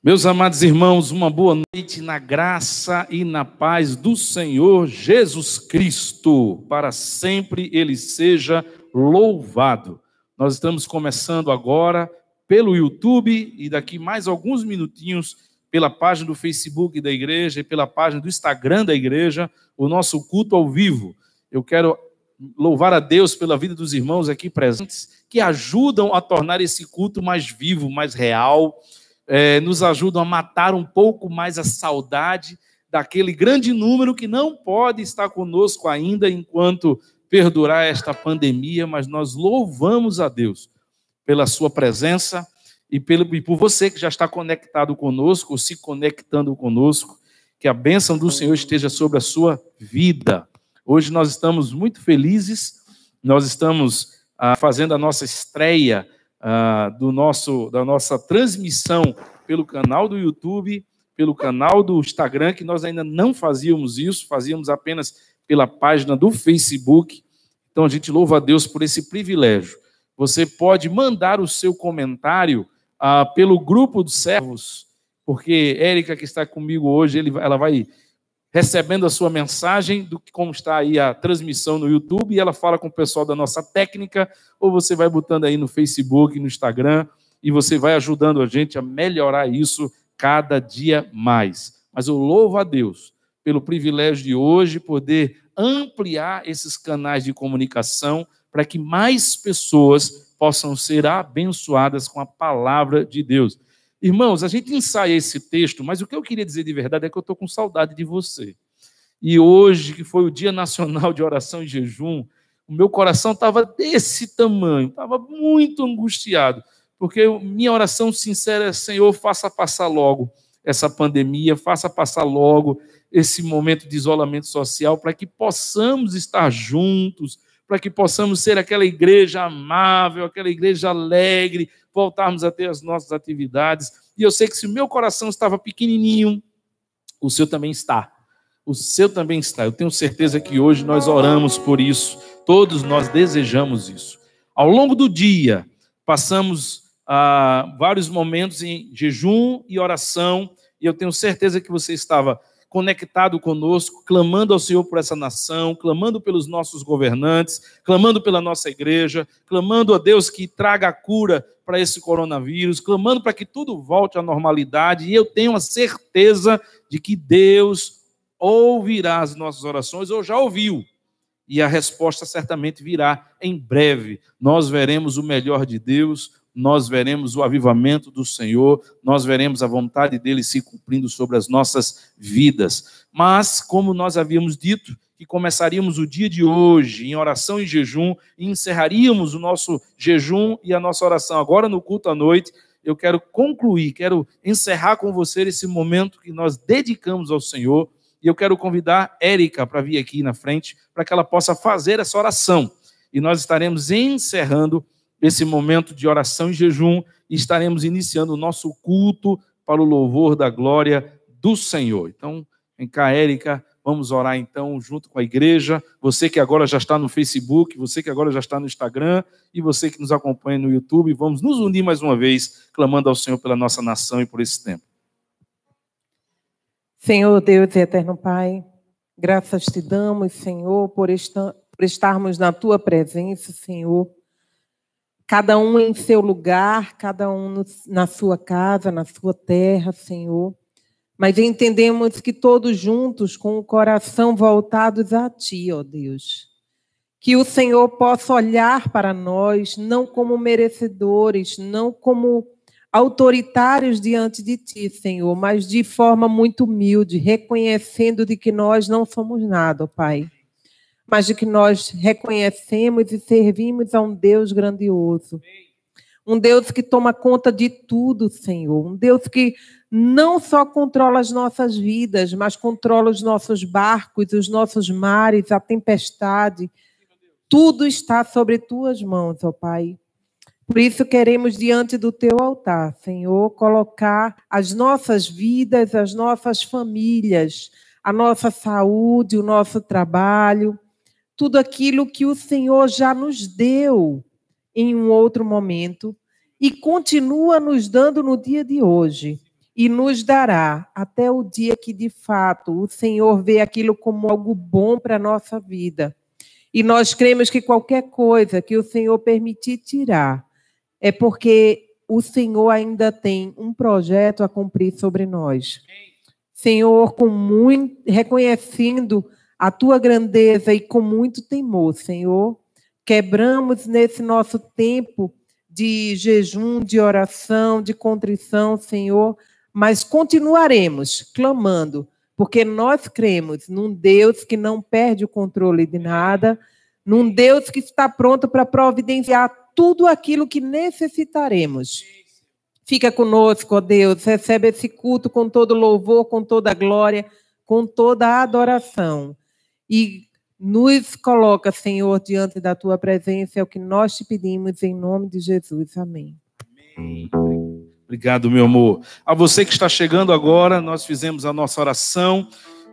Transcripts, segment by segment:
Meus amados irmãos, uma boa noite na graça e na paz do Senhor Jesus Cristo. Para sempre Ele seja louvado. Nós estamos começando agora pelo YouTube e daqui mais alguns minutinhos pela página do Facebook da igreja e pela página do Instagram da igreja, o nosso culto ao vivo. Eu quero louvar a Deus pela vida dos irmãos aqui presentes que ajudam a tornar esse culto mais vivo, mais real. Nos ajudam a matar um pouco mais a saudade daquele grande número que não pode estar conosco ainda enquanto perdurar esta pandemia, mas nós louvamos a Deus pela sua presença e por você que já está conectado conosco, ou se conectando conosco, que a bênção do Senhor esteja sobre a sua vida. Hoje nós estamos muito felizes, nós estamos fazendo a nossa estreia da nossa transmissão pelo canal do YouTube, pelo canal do Instagram, que nós ainda não fazíamos isso, fazíamos apenas pela página do Facebook. Então a gente louva a Deus por esse privilégio. Você pode mandar o seu comentário pelo grupo dos servos, porque Érica, que está comigo hoje, ela vai recebendo a sua mensagem do que como está aí a transmissão no YouTube, e ela fala com o pessoal da nossa técnica, ou você vai botando aí no Facebook, no Instagram, e você vai ajudando a gente a melhorar isso cada dia mais. Mas eu louvo a Deus pelo privilégio de hoje poder ampliar esses canais de comunicação para que mais pessoas possam ser abençoadas com a palavra de Deus. Irmãos, a gente ensaia esse texto, mas o que eu queria dizer de verdade é que eu estou com saudade de você. E hoje, que foi o Dia Nacional de Oração e Jejum, o meu coração estava desse tamanho, estava muito angustiado, porque minha oração sincera é: Senhor, faça passar logo essa pandemia, faça passar logo esse momento de isolamento social, para que possamos estar juntos, para que possamos ser aquela igreja amável, aquela igreja alegre, voltarmos a ter as nossas atividades. E eu sei que se o meu coração estava pequenininho, o seu também está. O seu também está. Eu tenho certeza que hoje nós oramos por isso. Todos nós desejamos isso. Ao longo do dia, passamos vários momentos em jejum e oração, e eu tenho certeza que você estava conectado conosco, clamando ao Senhor por essa nação, clamando pelos nossos governantes, clamando pela nossa igreja, clamando a Deus que traga a cura para esse coronavírus, clamando para que tudo volte à normalidade, e eu tenho a certeza de que Deus ouvirá as nossas orações, ou já ouviu, e a resposta certamente virá em breve. Nós veremos o melhor de Deus, nós veremos o avivamento do Senhor, nós veremos a vontade dele se cumprindo sobre as nossas vidas. Mas, como nós havíamos dito, que começaríamos o dia de hoje em oração e jejum, e encerraríamos o nosso jejum e a nossa oração agora no culto à noite, eu quero concluir, quero encerrar com você esse momento que nós dedicamos ao Senhor, e eu quero convidar Érica para vir aqui na frente, para que ela possa fazer essa oração. E nós estaremos encerrando esse momento de oração e jejum, e estaremos iniciando o nosso culto para o louvor da glória do Senhor. Então, vem cá, Érica, vamos orar então junto com a igreja. Você que agora já está no Facebook, você que agora já está no Instagram, e você que nos acompanha no YouTube, vamos nos unir mais uma vez, clamando ao Senhor pela nossa nação e por esse tempo. Senhor Deus e eterno Pai, graças te damos, Senhor, por estarmos na tua presença, Senhor. Cada um em seu lugar, cada um na sua casa, na sua terra, Senhor. Mas entendemos que todos juntos, com o coração voltados a Ti, ó Deus. Que o Senhor possa olhar para nós, não como merecedores, não como autoritários diante de Ti, Senhor, mas de forma muito humilde, reconhecendo de que nós não somos nada, ó Pai. Mas de que nós reconhecemos e servimos a um Deus grandioso. Um Deus que toma conta de tudo, Senhor. Um Deus que não só controla as nossas vidas, mas controla os nossos barcos, os nossos mares, a tempestade. Tudo está sobre Tuas mãos, ó Pai. Por isso queremos, diante do Teu altar, Senhor, colocar as nossas vidas, as nossas famílias, a nossa saúde, o nosso trabalho, tudo aquilo que o Senhor já nos deu em um outro momento e continua nos dando no dia de hoje. e nos dará até o dia que, de fato, o Senhor vê aquilo como algo bom para a nossa vida. E nós cremos que qualquer coisa que o Senhor permitir tirar é porque o Senhor ainda tem um projeto a cumprir sobre nós. Senhor, reconhecendo a tua grandeza e com muito temor, Senhor, quebramos nesse nosso tempo de jejum, de oração, de contrição, Senhor, mas continuaremos clamando, porque nós cremos num Deus que não perde o controle de nada, num Deus que está pronto para providenciar tudo aquilo que necessitaremos. Fica conosco, ó Deus, recebe esse culto com todo louvor, com toda glória, com toda adoração. E nos coloca, Senhor, diante da tua presença, é o que nós te pedimos, em nome de Jesus. Amém. Amém. Obrigado, meu amor. A você que está chegando agora, nós fizemos a nossa oração,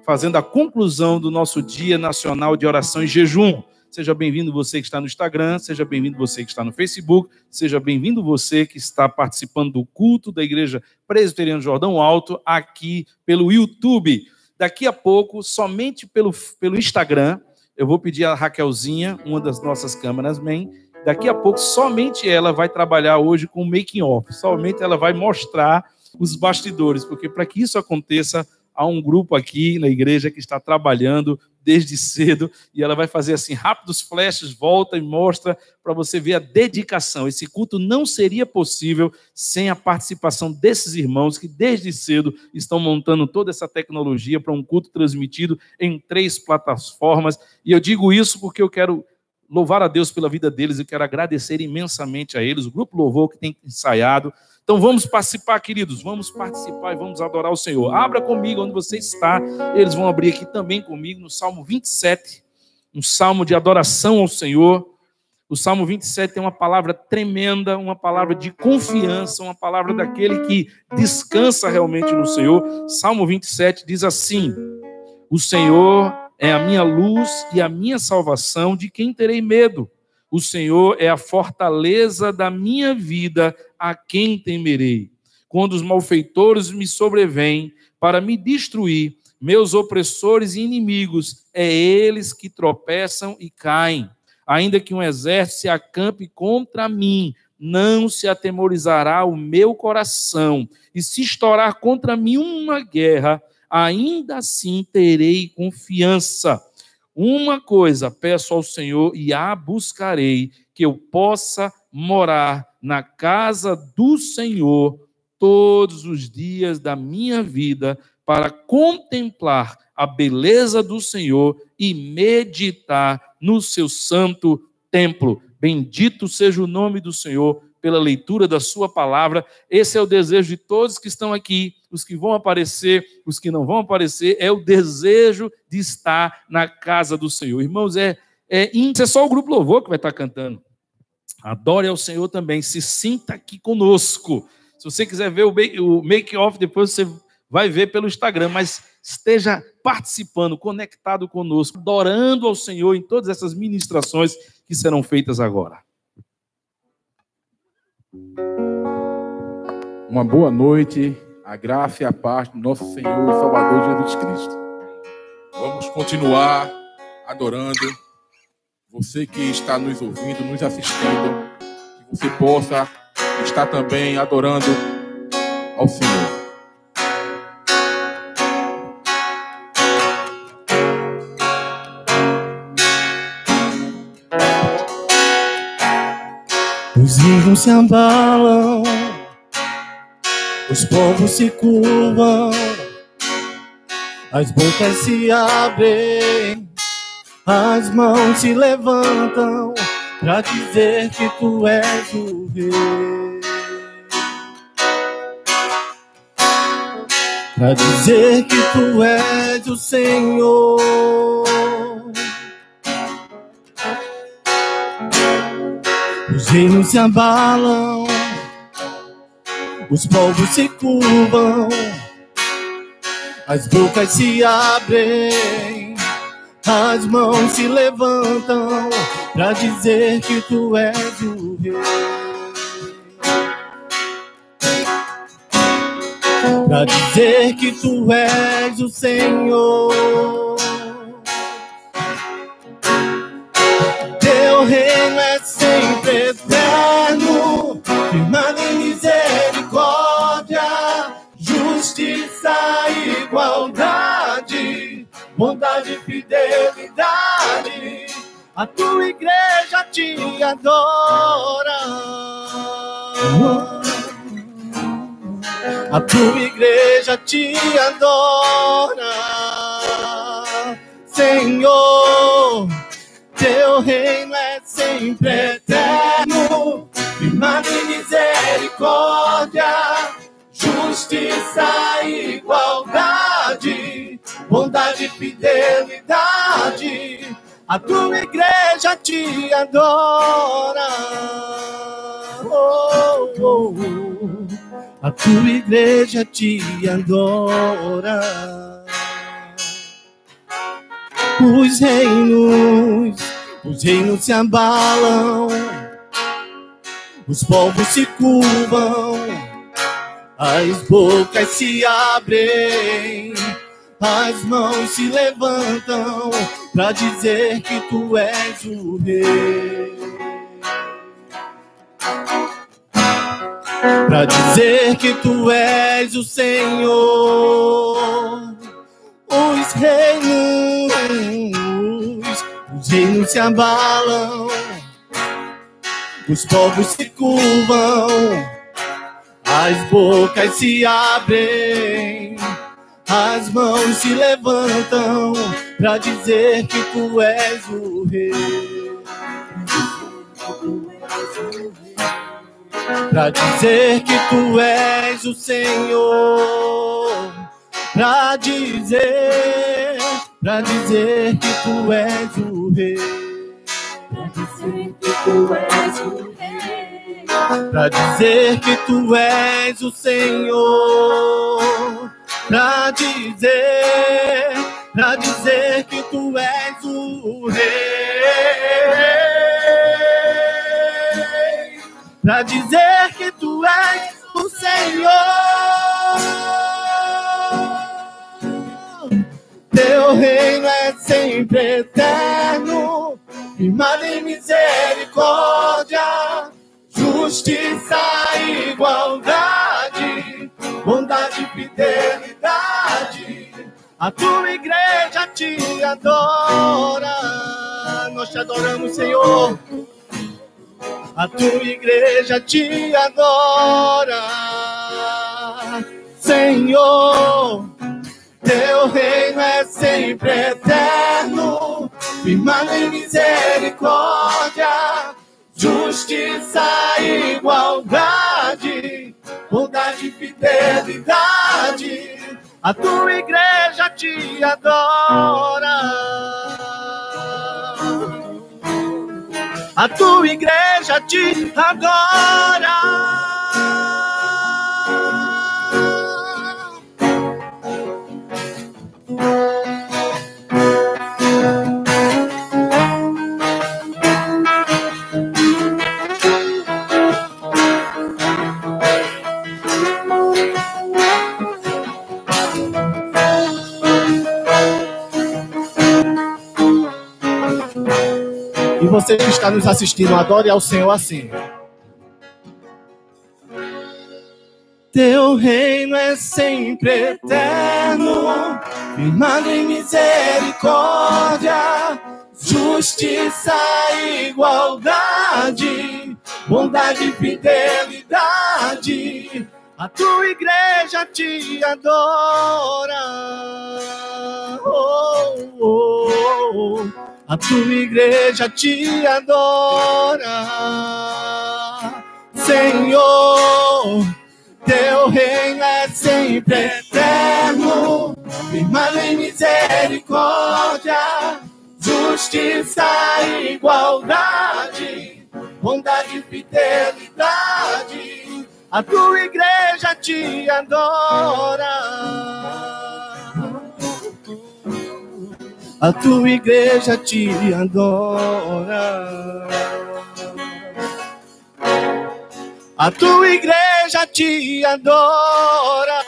fazendo a conclusão do nosso Dia Nacional de Oração e Jejum. Seja bem-vindo você que está no Instagram, seja bem-vindo você que está no Facebook, seja bem-vindo você que está participando do culto da Igreja Presbiteriana Jordão Alto, aqui pelo YouTube. Daqui a pouco, somente pelo Instagram, eu vou pedir a Raquelzinha, uma das nossas câmeraman, daqui a pouco, somente ela vai trabalhar hoje com o making off, somente ela vai mostrar os bastidores, porque para que isso aconteça, há um grupo aqui na igreja que está trabalhando desde cedo, e ela vai fazer assim, rápidos flashes, volta e mostra para você ver a dedicação. Esse culto não seria possível sem a participação desses irmãos que desde cedo estão montando toda essa tecnologia para um culto transmitido em 3 plataformas, e eu digo isso porque eu quero louvar a Deus pela vida deles, eu quero agradecer imensamente a eles, o Grupo Louvor que tem ensaiado. Então vamos participar, queridos, vamos participar e vamos adorar o Senhor. Abra comigo onde você está, eles vão abrir aqui também comigo no Salmo 27, um salmo de adoração ao Senhor. O Salmo 27 tem uma palavra tremenda, uma palavra de confiança, uma palavra daquele que descansa realmente no Senhor. Salmo 27 diz assim: o Senhor é a minha luz e a minha salvação, de quem terei medo? O Senhor é a fortaleza da minha vida, a quem temerei? Quando os malfeitores me sobrevêm para me destruir, meus opressores e inimigos, é eles que tropeçam e caem. Ainda que um exército se acampe contra mim, não se atemorizará o meu coração. E se estourar contra mim uma guerra, ainda assim terei confiança. Uma coisa peço ao Senhor e a buscarei, que eu possa morar na casa do Senhor todos os dias da minha vida, para contemplar a beleza do Senhor e meditar no seu santo templo. Bendito seja o nome do Senhor pela leitura da sua palavra. Esse é o desejo de todos que estão aqui, os que vão aparecer, os que não vão aparecer, é o desejo de estar na casa do Senhor. Irmãos, é só o Grupo Louvor que vai estar cantando. Adore ao Senhor também, se sinta aqui conosco. Se você quiser ver o make-off, depois você vai ver pelo Instagram, mas esteja participando, conectado conosco, adorando ao Senhor em todas essas ministrações que serão feitas agora. Uma boa noite, a graça e a paz do nosso Senhor e Salvador Jesus Cristo. Vamos continuar adorando. Você que está nos ouvindo, nos assistindo, que você possa estar também adorando ao Senhor. Os rios se abalam, os povos se curvam, as bocas se abrem, as mãos se levantam para dizer que tu és o Rei, para dizer que tu és o Senhor. Os reinos se abalam, os povos se curvam, as bocas se abrem, as mãos se levantam para dizer que tu és o Rei. pra dizer que tu és o Senhor. Teu reino é sempre eterno, firmado em misericórdia, justiça e igualdade, bondade e fidelidade. A tua igreja te adora. A tua igreja te adora, Senhor. Teu reino é sempre eterno, firmado em misericórdia, justiça e igualdade, bondade e fidelidade. A tua igreja te adora. Oh, oh, oh. A tua igreja te adora. Os reinos se abalam, os povos se curvam, as bocas se abrem, as mãos se levantam para dizer que tu és o rei. Para dizer que tu és o Senhor. Os reinos se abalam, os povos se curvam, as bocas se abrem, as mãos se levantam para dizer que tu és o rei. Para dizer que tu és o Senhor. Pra dizer que tu és o rei. Pra dizer que tu és o rei. Pra dizer que tu és o Senhor. Pra dizer que tu és o rei. Pra dizer que tu és o Senhor. Teu reino é sempre eterno, firmado em misericórdia, justiça e igualdade, bondade e fidelidade. A tua igreja te adora. Nós te adoramos, Senhor. A tua igreja te adora, Senhor. Teu reino é sempre eterno, firmado em misericórdia, justiça e igualdade, bondade e fidelidade. A tua igreja te adora. A tua igreja te adora. E você que está nos assistindo, adore ao Senhor assim. Teu reino é sempre eterno, firmado em misericórdia, justiça e igualdade, bondade e fidelidade. A tua igreja te adora. Oh, oh, oh. A tua igreja te adora, Senhor. Teu reino é sempre eterno, firmado em misericórdia, justiça e igualdade, bondade e fidelidade. A tua igreja te adora. A tua igreja te adora. A tua igreja igreja te adora.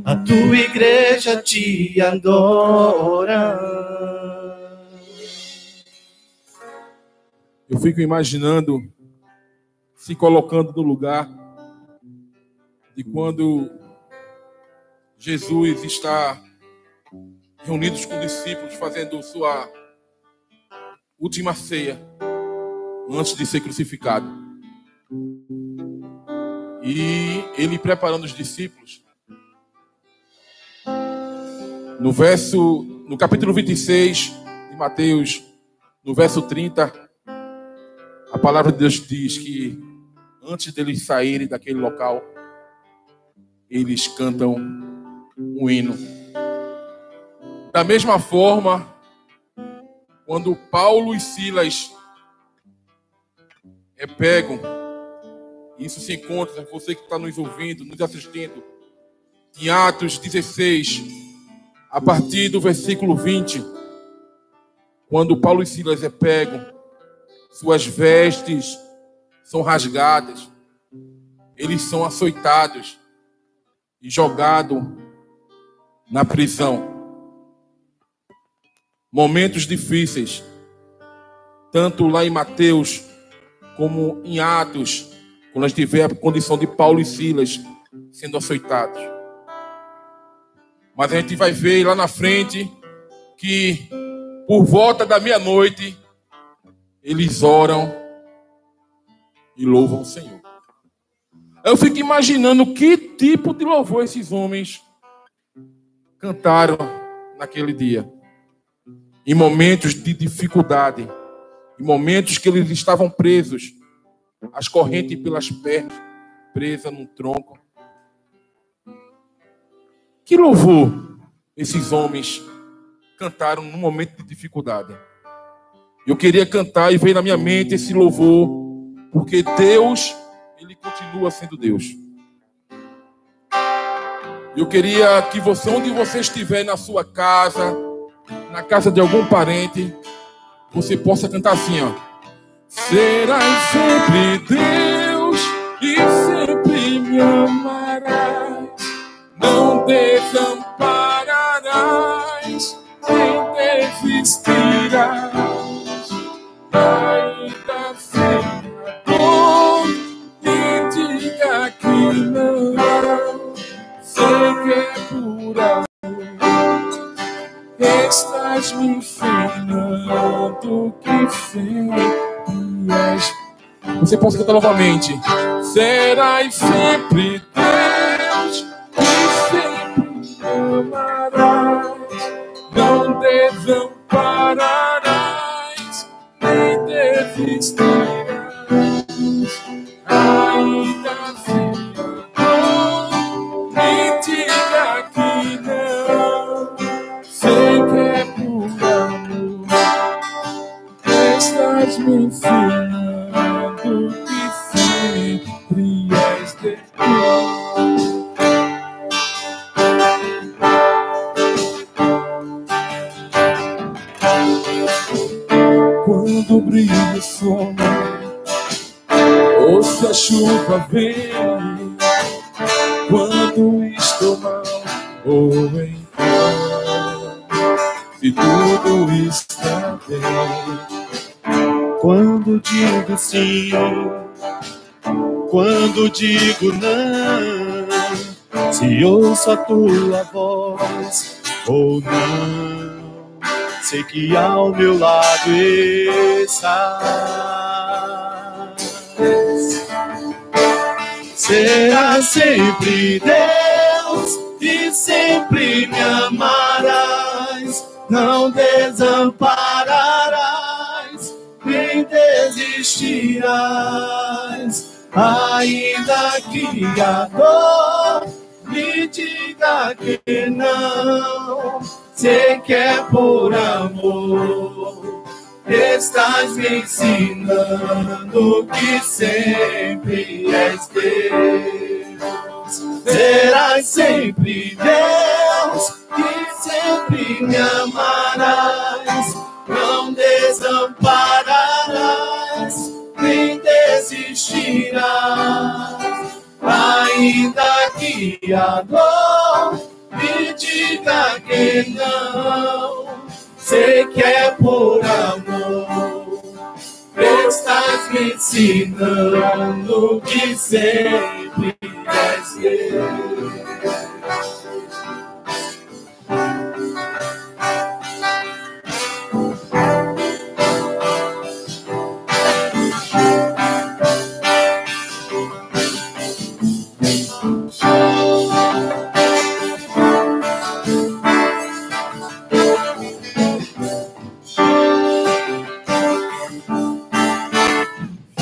A tua igreja te adora. Eu fico imaginando, se colocando no lugar de quando Jesus está reunidos com discípulos, fazendo sua última ceia, antes de ser crucificado. E ele preparando os discípulos. No capítulo 26 de Mateus, no verso 30, a palavra de Deus diz que antes deles saírem daquele local, eles cantam um hino. Da mesma forma, quando Paulo e Silas pegam, isso se encontra, você que está nos ouvindo, nos assistindo, em Atos 16, a partir do versículo 20, quando Paulo e Silas pegam, suas vestes são rasgadas, eles são açoitados e jogados na prisão. Momentos difíceis, tanto lá em Mateus como em Atos, quando a gente vê a condição de Paulo e Silas sendo açoitados. Mas a gente vai ver lá na frente que por volta da meia-noite eles oram e louvam o Senhor. Eu fico imaginando que tipo de louvor esses homens cantaram naquele dia. Em momentos de dificuldade, em momentos que eles estavam presos, as correntes pelas pernas, presas num tronco. Que louvor esses homens cantaram num momento de dificuldade. Eu queria cantar e veio na minha mente esse louvor, porque Deus, Ele continua sendo Deus. Eu queria que você, onde você estiver, na sua casa, na casa de algum parente, você possa cantar assim, ó. Serás sempre Deus e sempre me amarás, não desampararás, nem desistirás, ainda sem a dor, me diga que não, sei que é por amor, estás me ensinando que sempre és. Você pode cantar novamente. Serás sempre Deus e sempre me amarás, não desampararás, nem desistirás, ainda assim me diga que não, sei que é por amor, estás me ensinando que sempre és Deus. Quando brilha o sol, ou se a chuva vem, quando estou mal ou então, se tudo está bem. Quando digo sim, quando digo não, se ouço a tua voz ou não, sei que ao meu lado estás. Serás sempre Deus e sempre me amarás, não desampararás, nem desistirás, ainda que a dor me diga que não, sei que é por amor, estás me ensinando que sempre és Deus. Serás sempre Deus e sempre me amarás, não desampararás, nem desistirás, ainda que a dor me diga que não, sei que é por amor. Estás me ensinando que sempre és Deus.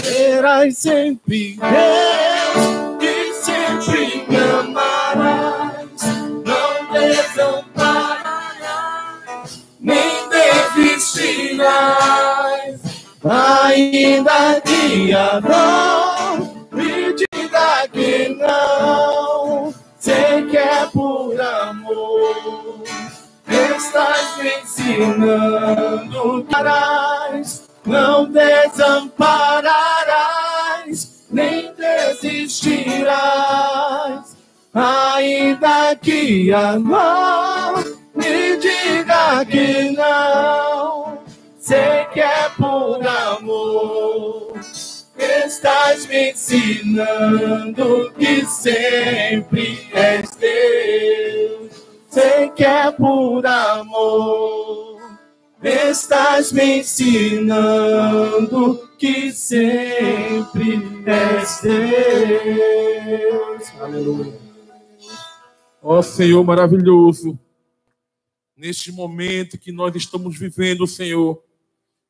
Serás sempre Deus e sempre me amarás, não desampararás, nem desistirás. Ainda que a dor me diga que não, sei que é por amor. Estás me ensinando, não desampararás, nem desistirás. Ainda que a dor me diga que não, sei que é por amor. Estás me ensinando que sempre és Deus. Sei que é por amor. Estás me ensinando que sempre és Deus. Aleluia. Ó Senhor maravilhoso, neste momento que nós estamos vivendo, Senhor,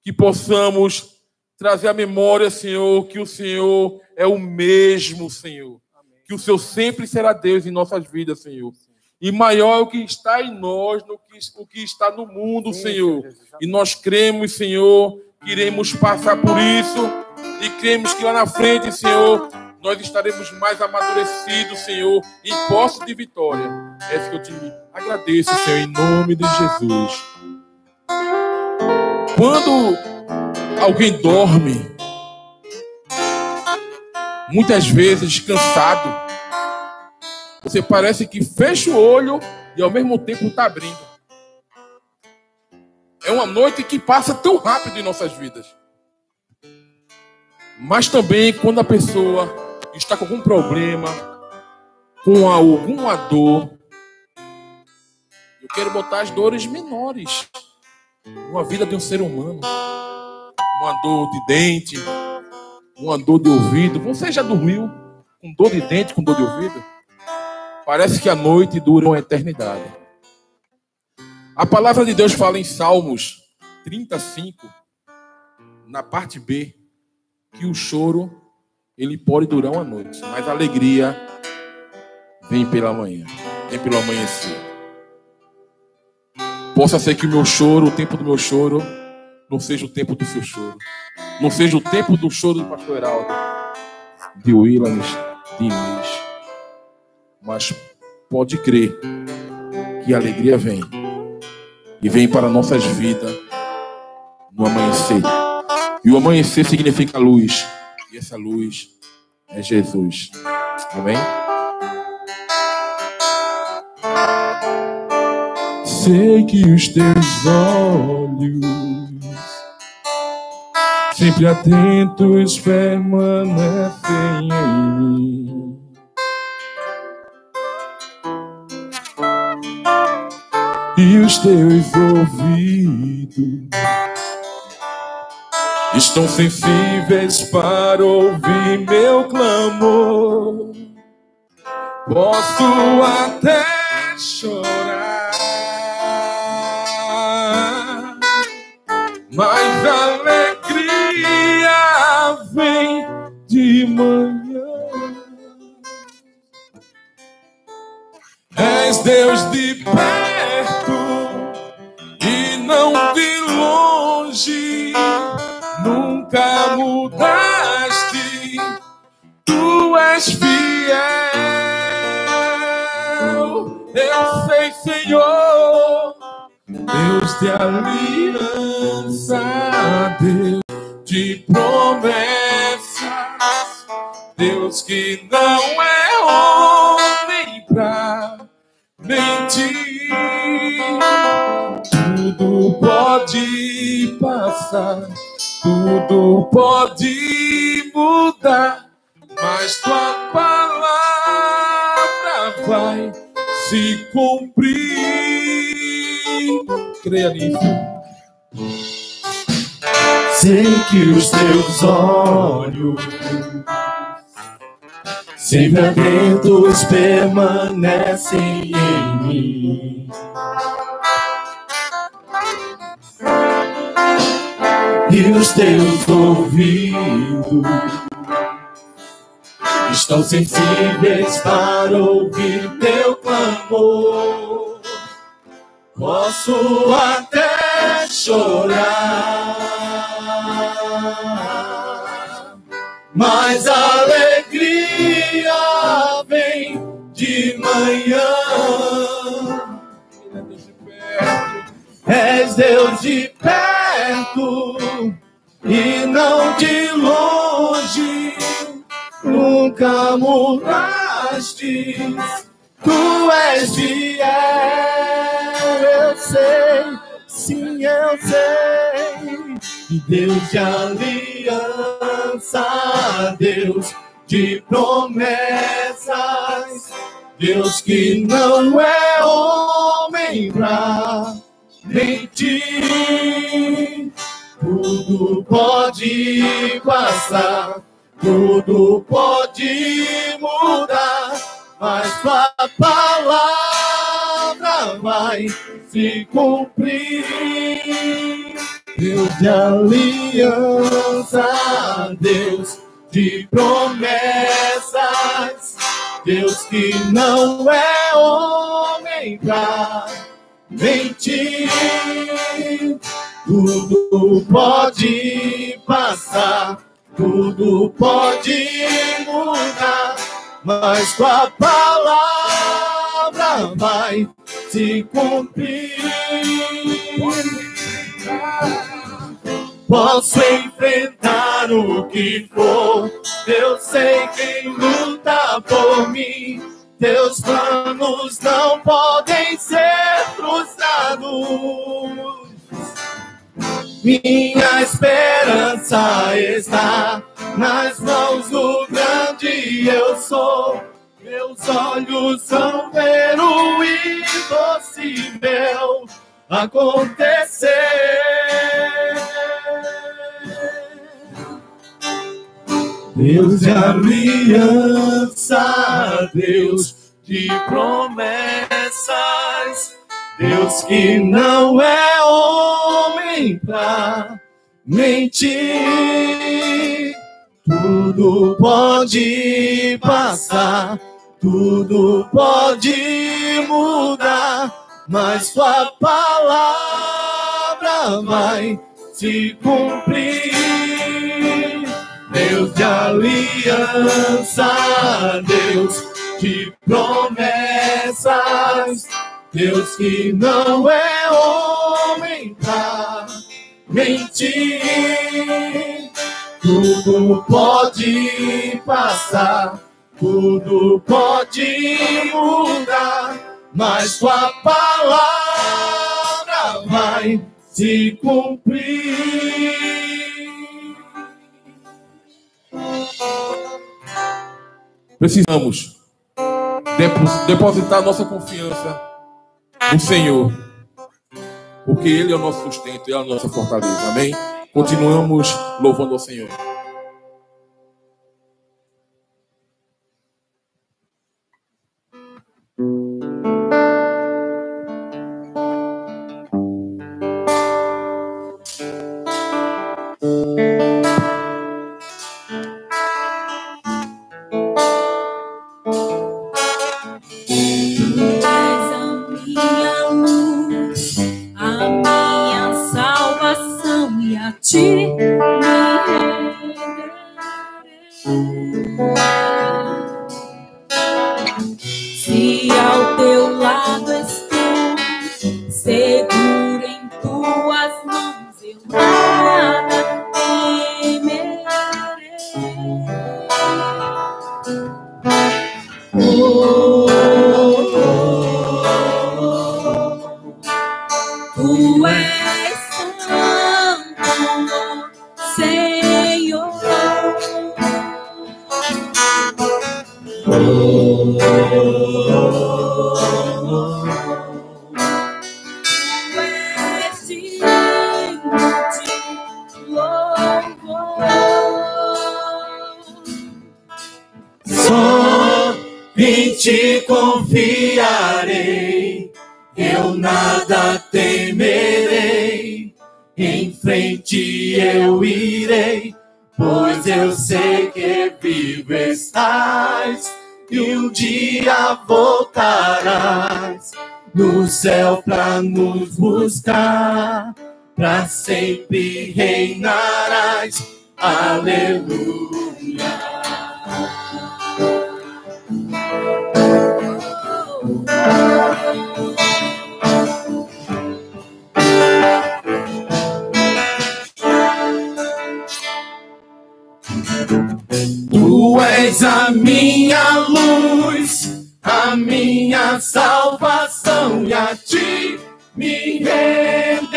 que possamos trazer à memória, Senhor, que o Senhor é o mesmo, Senhor. Que o Senhor sempre será Deus em nossas vidas, Senhor. E maior é o que está em nós do que o que está no mundo, Senhor. E nós cremos, Senhor, que iremos passar por isso. E cremos que lá na frente, Senhor, nós estaremos mais amadurecidos, Senhor, em posse de vitória. É isso que eu te agradeço, Senhor, em nome de Jesus. Quando alguém dorme, muitas vezes cansado, você parece que fecha o olho e ao mesmo tempo está abrindo. É uma noite que passa tão rápido em nossas vidas. Mas também quando a pessoa está com algum problema, com alguma dor, eu quero botar as dores menores numa vida de um ser humano. Uma dor de dente, uma dor de ouvido. Você já dormiu com dor de dente, com dor de ouvido? Parece que a noite dura uma eternidade. A palavra de Deus fala em Salmos 35, na parte B, que o choro, ele pode durar uma noite, mas a alegria vem pela manhã, vem pelo amanhecer. Possa ser que o meu choro, o tempo do meu choro, não seja o tempo do seu choro. Não seja o tempo do choro do pastor Heraldo, de Williams, de Inês. Mas pode crer que a alegria vem. E vem para nossas vidas no amanhecer. E o amanhecer significa luz. E essa luz é Jesus. Amém? Sei que os teus olhos, sempre atentos, permanecem em mim. E os teus ouvidos estão sensíveis para ouvir meu clamor. Posso até chorar, mas a alegria vem de manhã. És Deus de perto e não de longe, nunca mudaste, tu és fiel. Eu sei, Senhor, Deus de aliança, Deus de promessas, Deus que não é homem passar, tudo pode mudar, mas tua palavra vai se cumprir. Creia nisso. Sei que os teus olhos sempre atentos permanecem em mim. E os teus ouvidos estão sensíveis para ouvir teu clamor. Posso até chorar, mas a alegria vem de manhã. És Deus de perto e não de longe. Nunca mudaste, tu és fiel. Eu sei, sim, eu sei. E Deus de aliança, Deus de promessas, Deus que não é homem pra mentir. Tudo pode passar, tudo pode mudar, mas tua palavra vai se cumprir. Deus de aliança, Deus de promessas, Deus que não é homem pra mentir. Tudo pode passar, tudo pode mudar, mas tua palavra vai se cumprir. Posso enfrentar o que for, eu sei quem luta por mim. Teus planos não podem ser frustrados. Minha esperança está nas mãos do grande eu sou. Meus olhos vão ver o impossível acontecer. Deus de aliança, Deus de promessas, Deus que não é homem pra mentir. Tudo pode passar, tudo pode mudar, mas tua palavra vai se cumprir. Deus de aliança, Deus de promessas, Deus que não é homem pra mentir. Tudo pode passar, tudo pode mudar, mas tua palavra vai se cumprir. Precisamos depositar nossa confiança no Senhor, porque Ele é o nosso sustento, Ele é a nossa fortaleza. Amém? Continuamos louvando ao Senhor. Se ao teu lado estou, seguro em tuas mãos, eu nada temerei. Tu és santo, Só em ti confiarei, eu nada temerei. Em frente eu irei, pois eu sei que vivo estás, e um dia voltarás no céu pra nos buscar, pra sempre reinarás. Aleluia. Tu és a minha luz, a minha salvação, e a ti me renderei.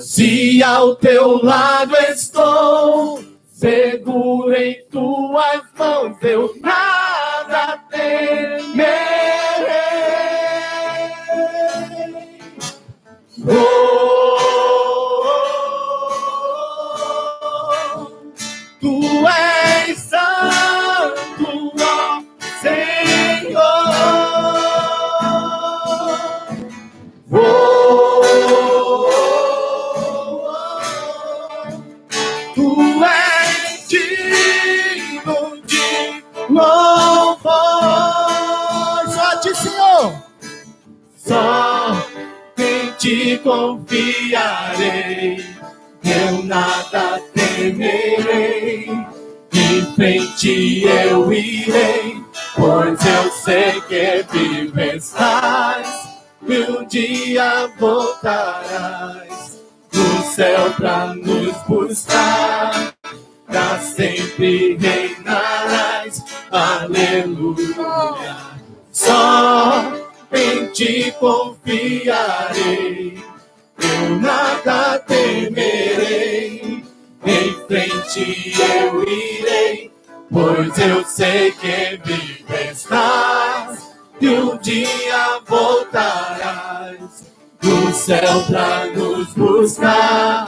Se ao teu lado estou, seguro em tuas mãos, eu nada temerei. Tu és santo, ó Senhor. Tu és digno de louvor. Só a ti, Senhor. Só em ti confiarei, eu nada temerei. Em frente eu irei, pois eu sei que vivo estás, e um dia voltarás no céu pra nos buscar, pra sempre reinarás. Aleluia. Só em ti confiarei, eu nada temerei. Em frente eu irei, pois eu sei que vivo estás, e um dia voltarás do céu pra nos buscar,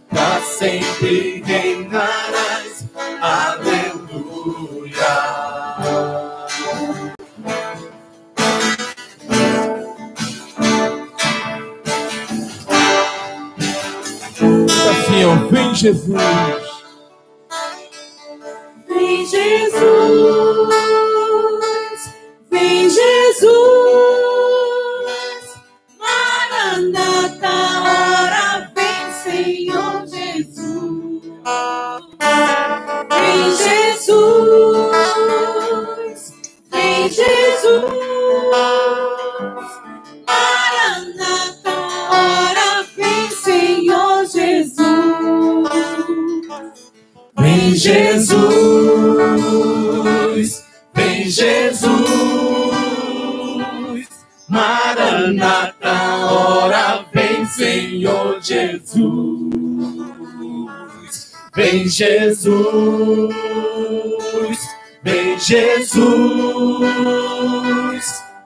pra sempre reinarás. Aleluia. Assim, ó, vem Jesus. Vem Jesus, vem Jesus, Maranata, ora vem Senhor Jesus. Vem Jesus, vem Jesus, Maranata, ora vem Senhor Jesus. Vem Jesus, vem Jesus, Maranata, ora vem Senhor Jesus. Vem Jesus, vem Jesus,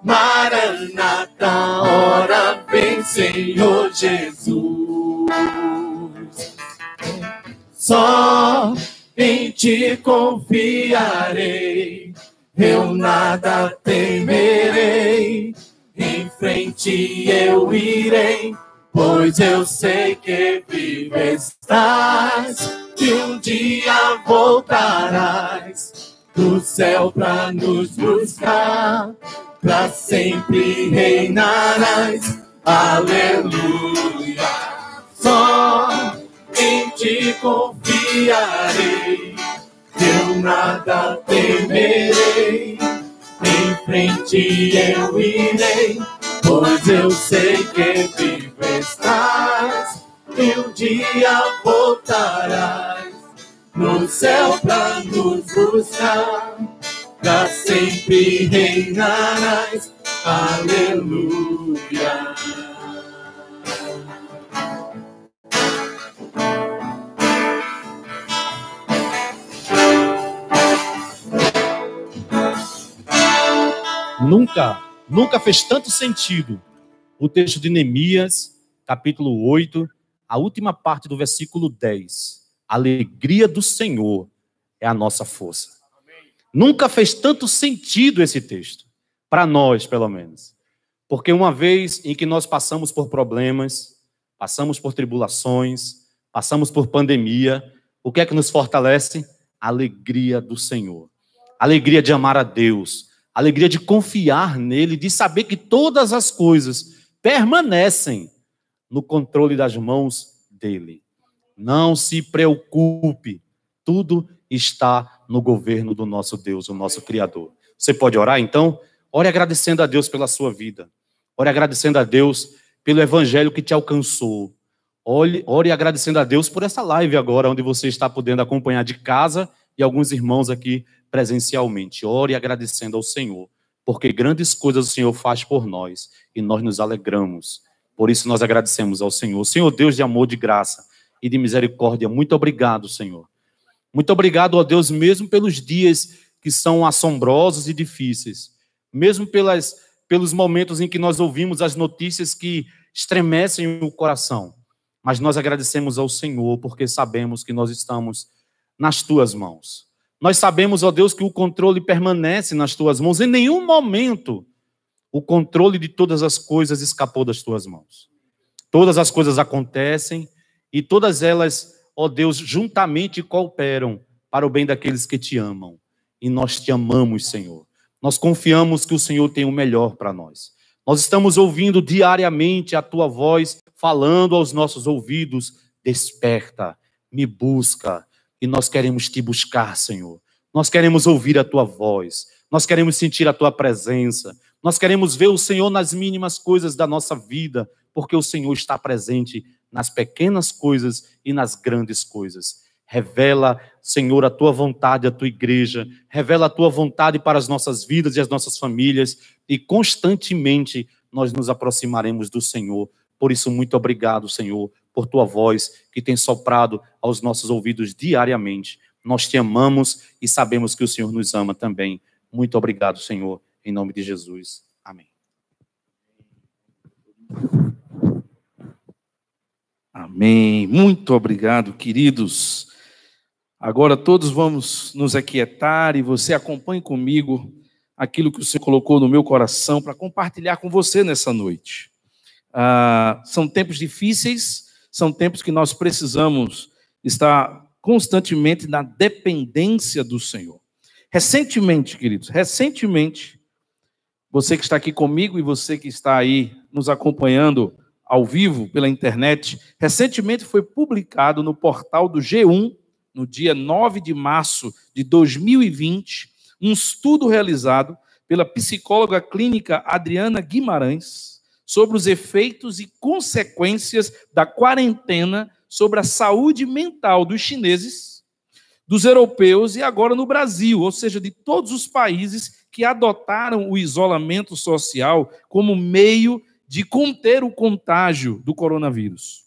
Maranata, ora vem Senhor Jesus. Só em ti confiarei, eu nada temerei. Em frente eu irei, pois eu sei que vivo estás, e um dia voltarás do céu pra nos buscar, pra sempre reinarás. Aleluia. Só em ti confiarei, eu nada temerei. Em frente eu irei, pois eu sei que vivo estás, e um dia voltarás no céu pra nos buscar, pra sempre reinarás. Aleluia. nunca fez tanto sentido o texto de Neemias, capítulo 8, a última parte do versículo 10. A alegria do Senhor é a nossa força. Nunca fez tanto sentido esse texto, para nós, pelo menos. Porque uma vez em que nós passamos por problemas, passamos por tribulações, passamos por pandemia, o que é que nos fortalece? A alegria do Senhor. A alegria de amar a Deus, a alegria de confiar nele, de saber que todas as coisas permanecem no controle das mãos dele. Não se preocupe, tudo está no governo do nosso Deus, o nosso Criador. Você pode orar, então? Ore agradecendo a Deus pela sua vida. Ore agradecendo a Deus pelo evangelho que te alcançou. Ore agradecendo a Deus por essa live agora, onde você está podendo acompanhar de casa e alguns irmãos aqui presencialmente. Ore agradecendo ao Senhor, porque grandes coisas o Senhor faz por nós e nós nos alegramos. Por isso nós agradecemos ao Senhor. Senhor Deus de amor, de graça e de misericórdia, muito obrigado, Senhor. Muito obrigado, ó Deus, mesmo pelos dias que são assombrosos e difíceis, mesmo pelos momentos em que nós ouvimos as notícias que estremecem o coração. Mas nós agradecemos ao Senhor, porque sabemos que nós estamos nas tuas mãos. Nós sabemos, ó Deus, que o controle permanece nas tuas mãos. Em nenhum momento o controle de todas as coisas escapou das tuas mãos. Todas as coisas acontecem e todas elas, ó Deus, juntamente cooperam para o bem daqueles que te amam. E nós te amamos, Senhor. Nós confiamos que o Senhor tem o melhor para nós. Nós estamos ouvindo diariamente a tua voz falando aos nossos ouvidos: desperta, me busca. E nós queremos te buscar, Senhor. Nós queremos ouvir a tua voz. Nós queremos sentir a tua presença. Nós queremos ver o Senhor nas mínimas coisas da nossa vida, porque o Senhor está presente nas pequenas coisas e nas grandes coisas. Revela, Senhor, a tua vontade, a tua igreja. Revela a tua vontade para as nossas vidas e as nossas famílias. E constantemente nós nos aproximaremos do Senhor. Por isso, muito obrigado, Senhor, por tua voz que tem soprado aos nossos ouvidos diariamente. Nós te amamos e sabemos que o Senhor nos ama também. Muito obrigado, Senhor, em nome de Jesus. Amém. Amém. Muito obrigado, queridos. Agora todos vamos nos aquietar e você acompanhe comigo aquilo que o Senhor colocou no meu coração para compartilhar com você nessa noite. São tempos difíceis, são tempos que nós precisamos estar constantemente na dependência do Senhor. Recentemente, queridos, você que está aqui comigo e você que está aí nos acompanhando ao vivo pela internet, recentemente foi publicado no portal do G1, no dia 9 de março de 2020, um estudo realizado pela psicóloga clínica Adriana Guimarães sobre os efeitos e consequências da quarentena sobre a saúde mental dos chineses, dos europeus e agora no Brasil, ou seja, de todos os países que adotaram o isolamento social como meio de conter o contágio do coronavírus.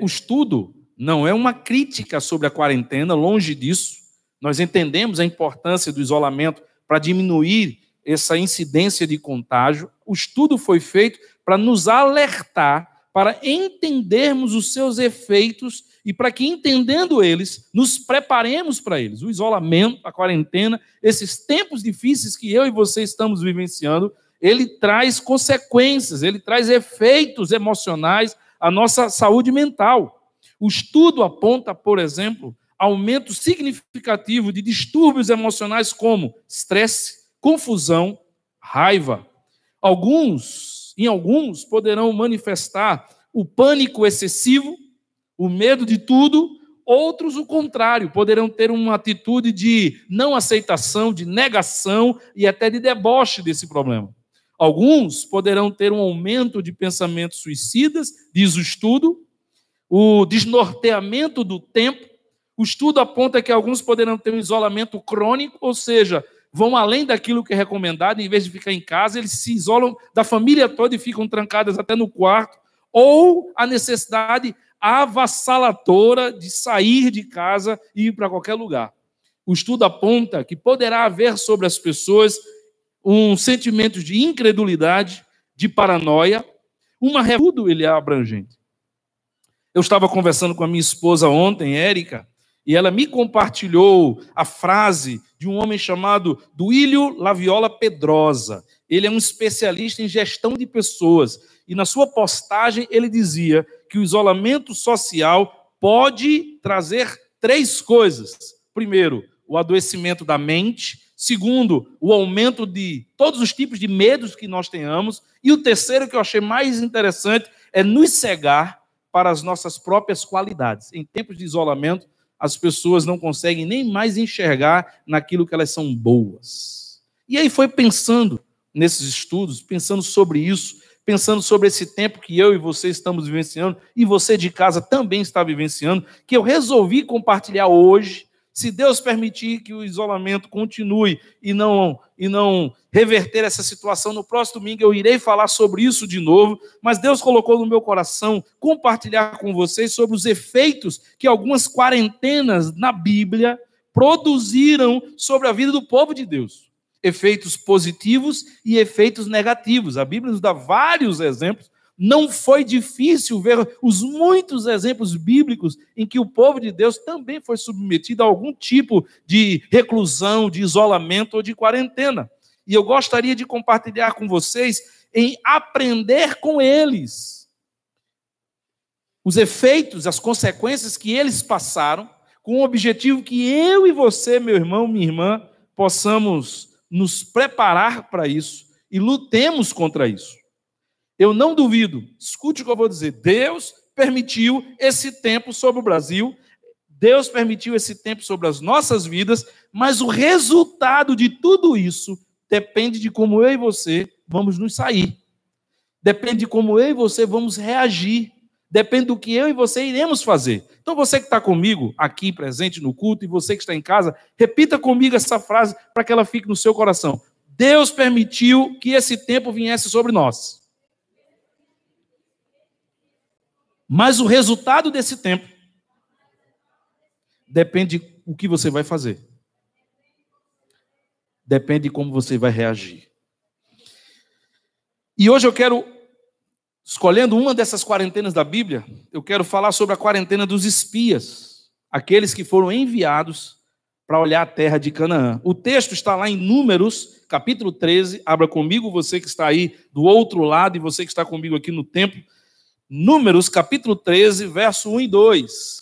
O estudo não é uma crítica sobre a quarentena, longe disso. Nós entendemos a importância do isolamento para diminuir essa incidência de contágio. O estudo foi feito para nos alertar, para entendermos os seus efeitos e para que, entendendo eles, nos preparemos para eles. O isolamento, a quarentena, esses tempos difíceis que eu e você estamos vivenciando, ele traz consequências, ele traz efeitos emocionais à nossa saúde mental. O estudo aponta, por exemplo, aumento significativo de distúrbios emocionais como estresse, confusão, raiva. Em alguns poderão manifestar o pânico excessivo, o medo de tudo. Outros, o contrário, poderão ter uma atitude de não aceitação, de negação e até de deboche desse problema. Alguns poderão ter um aumento de pensamentos suicidas, diz o estudo, o desnorteamento do tempo. O estudo aponta que alguns poderão ter um isolamento crônico, ou seja, vão além daquilo que é recomendado, em vez de ficar em casa, eles se isolam da família toda e ficam trancadas até no quarto, ou a necessidade avassaladora de sair de casa e ir para qualquer lugar. O estudo aponta que poderá haver sobre as pessoas um sentimento de incredulidade, de paranoia, tudo ele é abrangente. Eu estava conversando com a minha esposa ontem, Érica, e ela me compartilhou a frase de um homem chamado Duílio Laviola Pedrosa. Ele é um especialista em gestão de pessoas. E na sua postagem ele dizia que o isolamento social pode trazer 3 coisas. Primeiro, o adoecimento da mente. Segundo, o aumento de todos os tipos de medos que nós tenhamos. E o terceiro, que eu achei mais interessante, é nos cegar para as nossas próprias qualidades. Em tempos de isolamento, as pessoas não conseguem nem mais enxergar naquilo que elas são boas. E aí foi pensando nesses estudos, pensando sobre isso, pensando sobre esse tempo que eu e você estamos vivenciando, e você de casa também está vivenciando, que eu resolvi compartilhar hoje. Se Deus permitir que o isolamento continue e não reverter essa situação, no próximo domingo eu irei falar sobre isso de novo, mas Deus colocou no meu coração compartilhar com vocês sobre os efeitos que algumas quarentenas na Bíblia produziram sobre a vida do povo de Deus. Efeitos positivos e efeitos negativos. A Bíblia nos dá vários exemplos. Não foi difícil ver os muitos exemplos bíblicos em que o povo de Deus também foi submetido a algum tipo de reclusão, de isolamento ou de quarentena. E eu gostaria de compartilhar com vocês em aprender com eles os efeitos, as consequências que eles passaram, com o objetivo que eu e você, meu irmão, minha irmã, possamos nos preparar para isso e lutemos contra isso. Eu não duvido, escute o que eu vou dizer, Deus permitiu esse tempo sobre o Brasil, Deus permitiu esse tempo sobre as nossas vidas, mas o resultado de tudo isso depende de como eu e você vamos nos sair. Depende de como eu e você vamos reagir. Depende do que eu e você iremos fazer. Então você que está comigo aqui presente no culto e você que está em casa, repita comigo essa frase para que ela fique no seu coração. Deus permitiu que esse tempo viesse sobre nós. Mas o resultado desse tempo depende do que você vai fazer. Depende de como você vai reagir. E hoje eu quero, escolhendo uma dessas quarentenas da Bíblia, eu quero falar sobre a quarentena dos espias, aqueles que foram enviados para olhar a terra de Canaã. O texto está lá em Números, capítulo 13. Abra comigo, você que está aí do outro lado e você que está comigo aqui no templo. Números, capítulo 13, verso 1 e 2.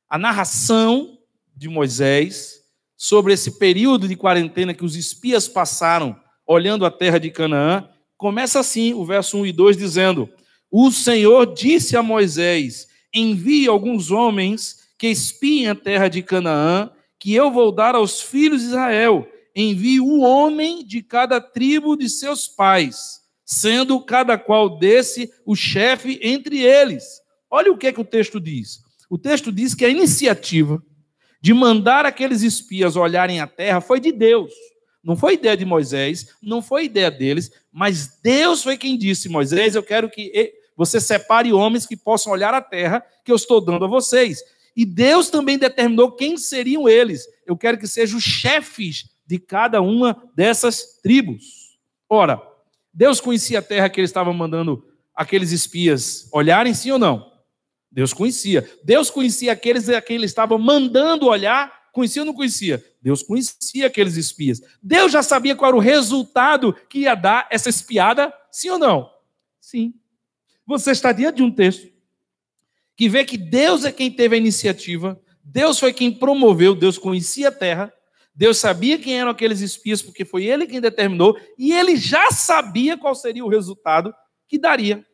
A narração de Moisés sobre esse período de quarentena que os espias passaram olhando a terra de Canaã, começa assim, o verso 1 e 2, dizendo: O Senhor disse a Moisés: envie alguns homens que espiem a terra de Canaã, que eu vou dar aos filhos de Israel. Envie um homem de cada tribo de seus pais, sendo cada qual desse o chefe entre eles. Olha o que o texto diz. O texto diz que a iniciativa de mandar aqueles espias olharem a terra foi de Deus. Não foi ideia de Moisés, não foi ideia deles, mas Deus foi quem disse: Moisés, eu quero que você separe homens que possam olhar a terra que eu estou dando a vocês. E Deus também determinou quem seriam eles. Eu quero que sejam os chefes de cada uma dessas tribos. Ora, Deus conhecia a terra que ele estava mandando aqueles espias olharem, sim ou não? Deus conhecia. Deus conhecia aqueles a quem ele estava mandando olhar, conhecia ou não conhecia? Deus conhecia aqueles espias. Deus já sabia qual era o resultado que ia dar essa espiada, sim ou não? Sim. Você está diante de um texto que vê que Deus é quem teve a iniciativa, Deus foi quem promoveu, Deus conhecia a terra, Deus sabia quem eram aqueles espias, porque foi ele quem determinou, e ele já sabia qual seria o resultado que daria.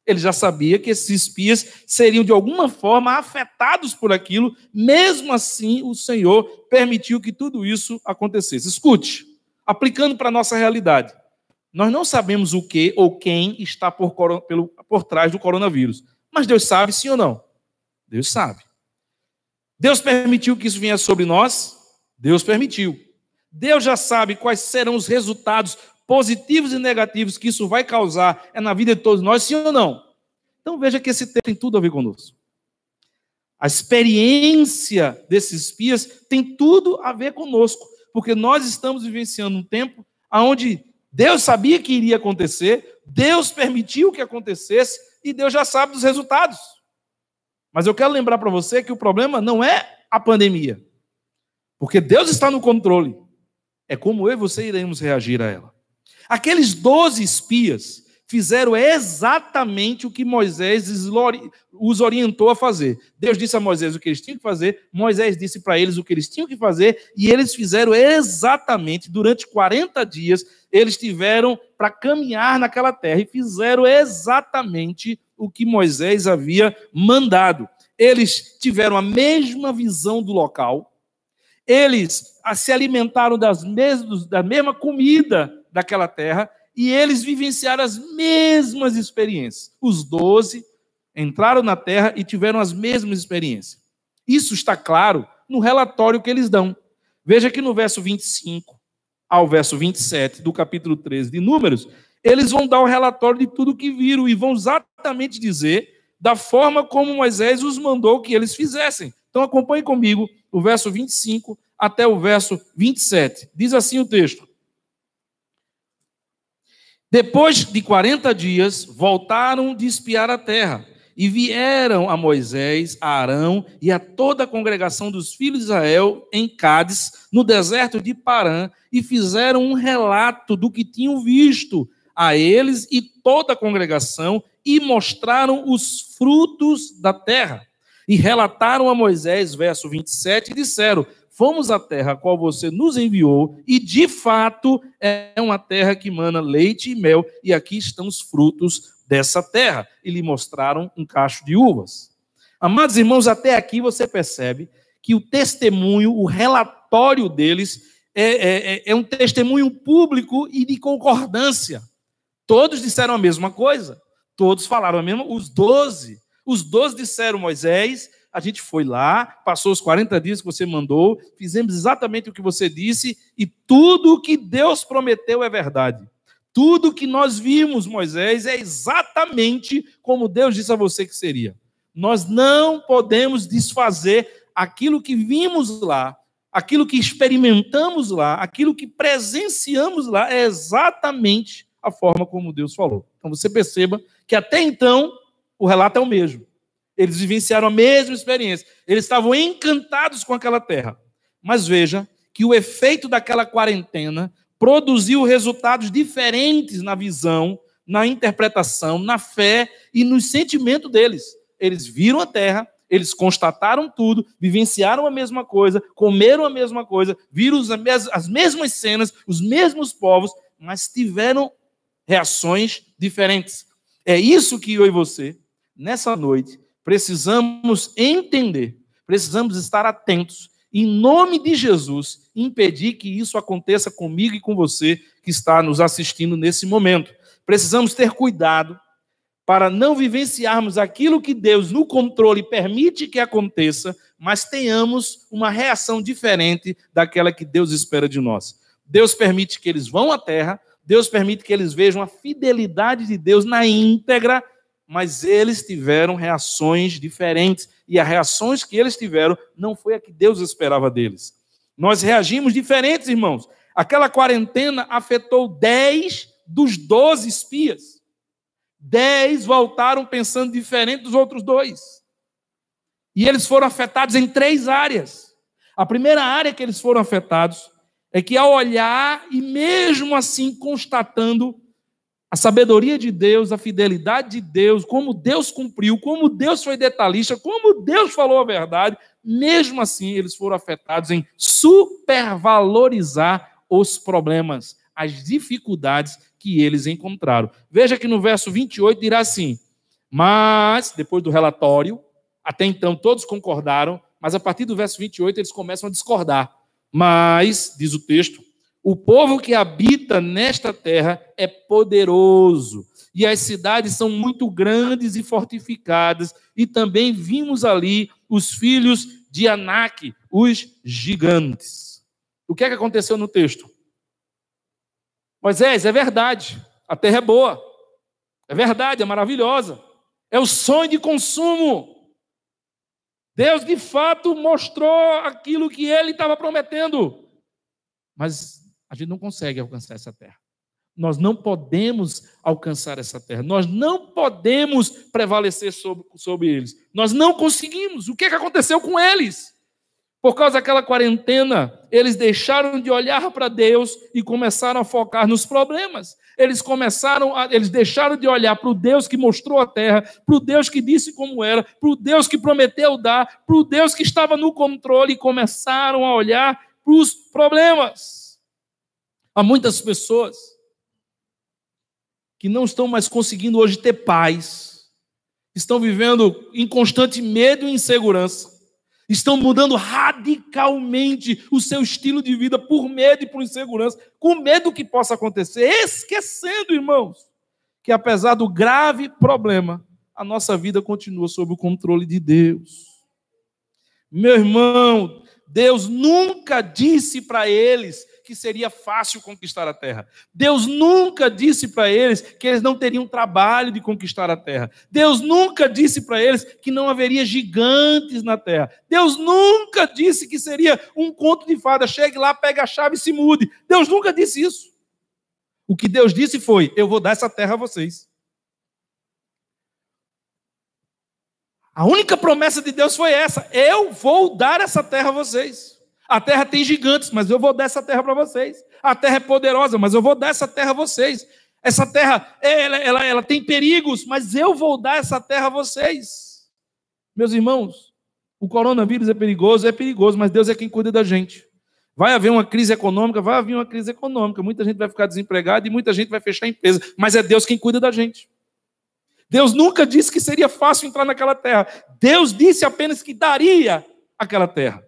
Ele já sabia que esses espias seriam de alguma forma afetados por aquilo, mesmo assim o Senhor permitiu que tudo isso acontecesse. Escute, aplicando para a nossa realidade, nós não sabemos o que ou quem está por trás do coronavírus, mas Deus sabe, sim ou não? Deus sabe. Deus permitiu que isso viesse sobre nós? Deus permitiu. Deus já sabe quais serão os resultados positivos e negativos que isso vai causar na vida de todos nós, sim ou não? Então veja que esse texto tem tudo a ver conosco. A experiência desses espias tem tudo a ver conosco, porque nós estamos vivenciando um tempo onde Deus sabia que iria acontecer, Deus permitiu que acontecesse e Deus já sabe dos resultados. Mas eu quero lembrar para você que o problema não é a pandemia, porque Deus está no controle. É como eu e você iremos reagir a ela. Aqueles 12 espias fizeram exatamente o que Moisés os orientou a fazer. Deus disse a Moisés o que eles tinham que fazer, Moisés disse para eles o que eles tinham que fazer, e eles fizeram exatamente, durante 40 dias, eles tiveram para caminhar naquela terra, e fizeram exatamente o que Moisés havia mandado. Eles tiveram a mesma visão do local, eles se alimentaram da mesma comida daquela terra, e eles vivenciaram as mesmas experiências. Os 12 entraram na terra e tiveram as mesmas experiências. Isso está claro no relatório que eles dão. Veja que no verso 25 ao verso 27 do capítulo 13 de Números, eles vão dar o relatório de tudo que viram e vão exatamente dizer da forma como Moisés os mandou que eles fizessem. Então acompanhe comigo o verso 25 até o verso 27. Diz assim o texto: depois de 40 dias, voltaram de espiar a terra, e vieram a Moisés, a Arão e a toda a congregação dos filhos de Israel em Cádiz, no deserto de Parã, e fizeram um relato do que tinham visto a eles e toda a congregação, e mostraram os frutos da terra. E relataram a Moisés, verso 27, e disseram: fomos à terra a qual você nos enviou, e de fato é uma terra que mana leite e mel, e aqui estão os frutos dessa terra. E lhe mostraram um cacho de uvas. Amados irmãos, até aqui você percebe que o testemunho, o relatório deles é um testemunho público e de concordância. Todos disseram a mesma coisa, todos falaram a mesma, os 12 disseram: Moisés, a gente foi lá, passou os 40 dias que você mandou, fizemos exatamente o que você disse, e tudo o que Deus prometeu é verdade. Tudo que nós vimos, Moisés, é exatamente como Deus disse a você que seria. Nós não podemos desfazer aquilo que vimos lá, aquilo que experimentamos lá, aquilo que presenciamos lá, é exatamente a forma como Deus falou. Então você perceba que até então o relato é o mesmo. Eles vivenciaram a mesma experiência. Eles estavam encantados com aquela terra. Mas veja que o efeito daquela quarentena produziu resultados diferentes na visão, na interpretação, na fé e no sentimento deles. Eles viram a terra, eles constataram tudo, vivenciaram a mesma coisa, comeram a mesma coisa, viram as mesmas cenas, os mesmos povos, mas tiveram reações diferentes. É isso que eu e você, nessa noite, precisamos entender, precisamos estar atentos, em nome de Jesus, impedir que isso aconteça comigo e com você que está nos assistindo nesse momento. Precisamos ter cuidado para não vivenciarmos aquilo que Deus, no controle, permite que aconteça, mas tenhamos uma reação diferente daquela que Deus espera de nós. Deus permite que eles vão à terra, Deus permite que eles vejam a fidelidade de Deus na íntegra, mas eles tiveram reações diferentes, e as reações que eles tiveram não foi a que Deus esperava deles. Nós reagimos diferentes, irmãos. Aquela quarentena afetou 10 dos 12 espias. 10 voltaram pensando diferente dos outros 2. E eles foram afetados em 3 áreas. A primeira área que eles foram afetados é que, ao olhar e mesmo assim constatando a sabedoria de Deus, a fidelidade de Deus, como Deus cumpriu, como Deus foi detalhista, como Deus falou a verdade, mesmo assim eles foram afetados em supervalorizar os problemas, as dificuldades que eles encontraram. Veja que no verso 28 dirá assim: mas, depois do relatório, até então todos concordaram, mas a partir do verso 28 eles começam a discordar. Mas, diz o texto, o povo que habita nesta terra é poderoso, e as cidades são muito grandes e fortificadas, e também vimos ali os filhos de Anak, os gigantes. O que é que aconteceu no texto? Moisés, é verdade, a terra é boa, é verdade, é maravilhosa, é o sonho de consumo. Deus, de fato, mostrou aquilo que ele estava prometendo, mas a gente não consegue alcançar essa terra. Nós não podemos alcançar essa terra. Nós não podemos prevalecer sobre eles. Nós não conseguimos. O que aconteceu com eles? Por causa daquela quarentena, eles deixaram de olhar para Deus e começaram a focar nos problemas. Eles deixaram de olhar para o Deus que mostrou a terra, para o Deus que disse como era, para o Deus que prometeu dar, para o Deus que estava no controle, e começaram a olhar para os problemas. Há muitas pessoas que não estão mais conseguindo hoje ter paz, estão vivendo em constante medo e insegurança, estão mudando radicalmente o seu estilo de vida por medo e por insegurança, com medo do que possa acontecer, esquecendo, irmãos, que apesar do grave problema, a nossa vida continua sob o controle de Deus. Meu irmão, Deus nunca disse para eles que seria fácil conquistar a terra. Deus nunca disse para eles que eles não teriam trabalho de conquistar a terra. Deus nunca disse para eles que não haveria gigantes na terra. Deus nunca disse que seria um conto de fada. Chegue lá, pegue a chave e se mude. Deus nunca disse isso. O que Deus disse foi: eu vou dar essa terra a vocês. A única promessa de Deus foi essa: eu vou dar essa terra a vocês. A terra tem gigantes, mas eu vou dar essa terra para vocês. A terra é poderosa, mas eu vou dar essa terra a vocês. Essa terra, ela tem perigos, mas eu vou dar essa terra a vocês. Meus irmãos, o coronavírus é perigoso, mas Deus é quem cuida da gente. Vai haver uma crise econômica, muita gente vai ficar desempregada e muita gente vai fechar a empresa, mas é Deus quem cuida da gente. Deus nunca disse que seria fácil entrar naquela terra. Deus disse apenas que daria aquela terra.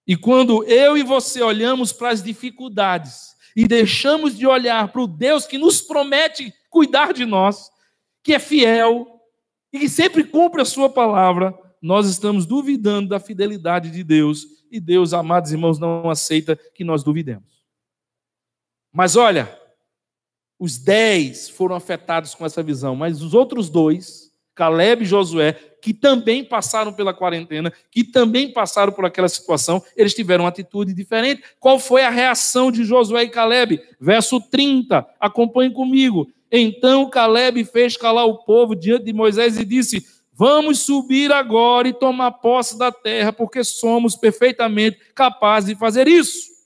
E quando eu e você olhamos para as dificuldades e deixamos de olhar para o Deus que nos promete cuidar de nós, que é fiel e que sempre cumpre a sua palavra, nós estamos duvidando da fidelidade de Deus. E Deus, amados irmãos, não aceita que nós duvidemos. Mas olha, os 10 foram afetados com essa visão, mas os outros 2, Caleb e Josué, que também passaram pela quarentena, que também passaram por aquela situação, eles tiveram uma atitude diferente. Qual foi a reação de Josué e Caleb? Verso 30, acompanhe comigo. Então Caleb fez calar o povo diante de Moisés e disse: vamos subir agora e tomar posse da terra, porque somos perfeitamente capazes de fazer isso.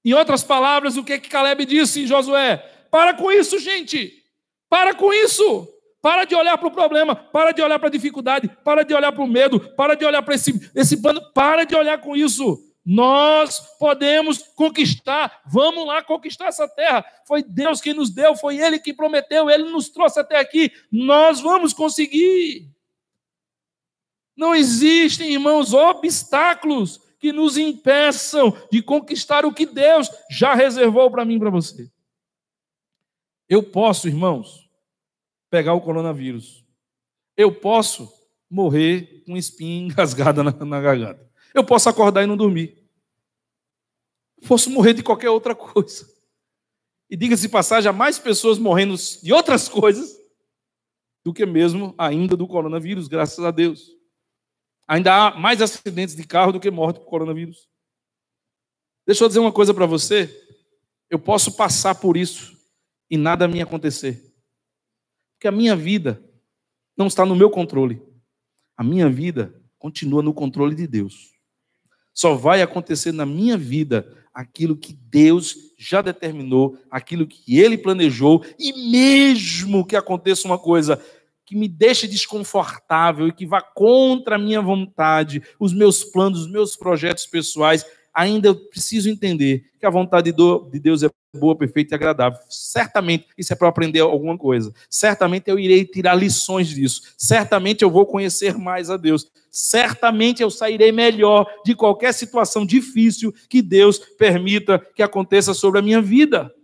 Em outras palavras, o que Caleb disse, Josué? Para com isso, gente. Para com isso. Para de olhar para o problema. Para de olhar para a dificuldade. Para de olhar para o medo. Para de olhar para esse bando. Para de olhar com isso. Nós podemos conquistar. Vamos lá conquistar essa terra. Foi Deus quem nos deu. Foi Ele que prometeu. Ele nos trouxe até aqui. Nós vamos conseguir. Não existem, irmãos, obstáculos que nos impeçam de conquistar o que Deus já reservou para mim e para você. Eu posso, irmãos, pegar o coronavírus. Eu posso morrer com espinha engasgada na garganta. Eu posso acordar e não dormir. Eu posso morrer de qualquer outra coisa. E diga-se de passagem, há mais pessoas morrendo de outras coisas do que mesmo ainda do coronavírus, graças a Deus. Ainda há mais acidentes de carro do que morte por coronavírus. Deixa eu dizer uma coisa para você. Eu posso passar por isso e nada me acontecer. Porque a minha vida não está no meu controle. A minha vida continua no controle de Deus. Só vai acontecer na minha vida aquilo que Deus já determinou, aquilo que Ele planejou, e mesmo que aconteça uma coisa que me deixe desconfortável e que vá contra a minha vontade, os meus planos, os meus projetos pessoais, ainda eu preciso entender que a vontade de Deus é boa, perfeita e agradável. Certamente isso é para aprender alguma coisa. Certamente eu irei tirar lições disso. Certamente eu vou conhecer mais a Deus. Certamente eu sairei melhor de qualquer situação difícil que Deus permita que aconteça sobre a minha vida.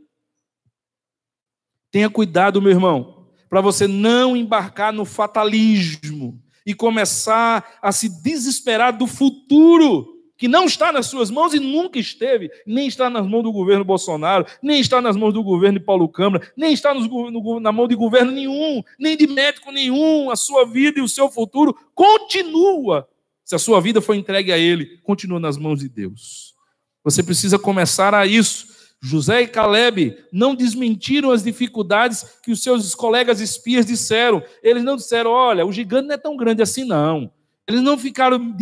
Tenha cuidado, meu irmão, para você não embarcar no fatalismo e começar a se desesperar do futuro, que não está nas suas mãos e nunca esteve, nem está nas mãos do governo Bolsonaro, nem está nas mãos do governo de Paulo Câmara, nem está na mão de governo nenhum, nem de médico nenhum. A sua vida e o seu futuro continua, se a sua vida foi entregue a Ele, continua nas mãos de Deus. Você precisa começar a isso. José e Calebe não desmentiram as dificuldades que os seus colegas espias disseram. Eles não disseram, olha, o gigante não é tão grande assim, não. Eles não ficaram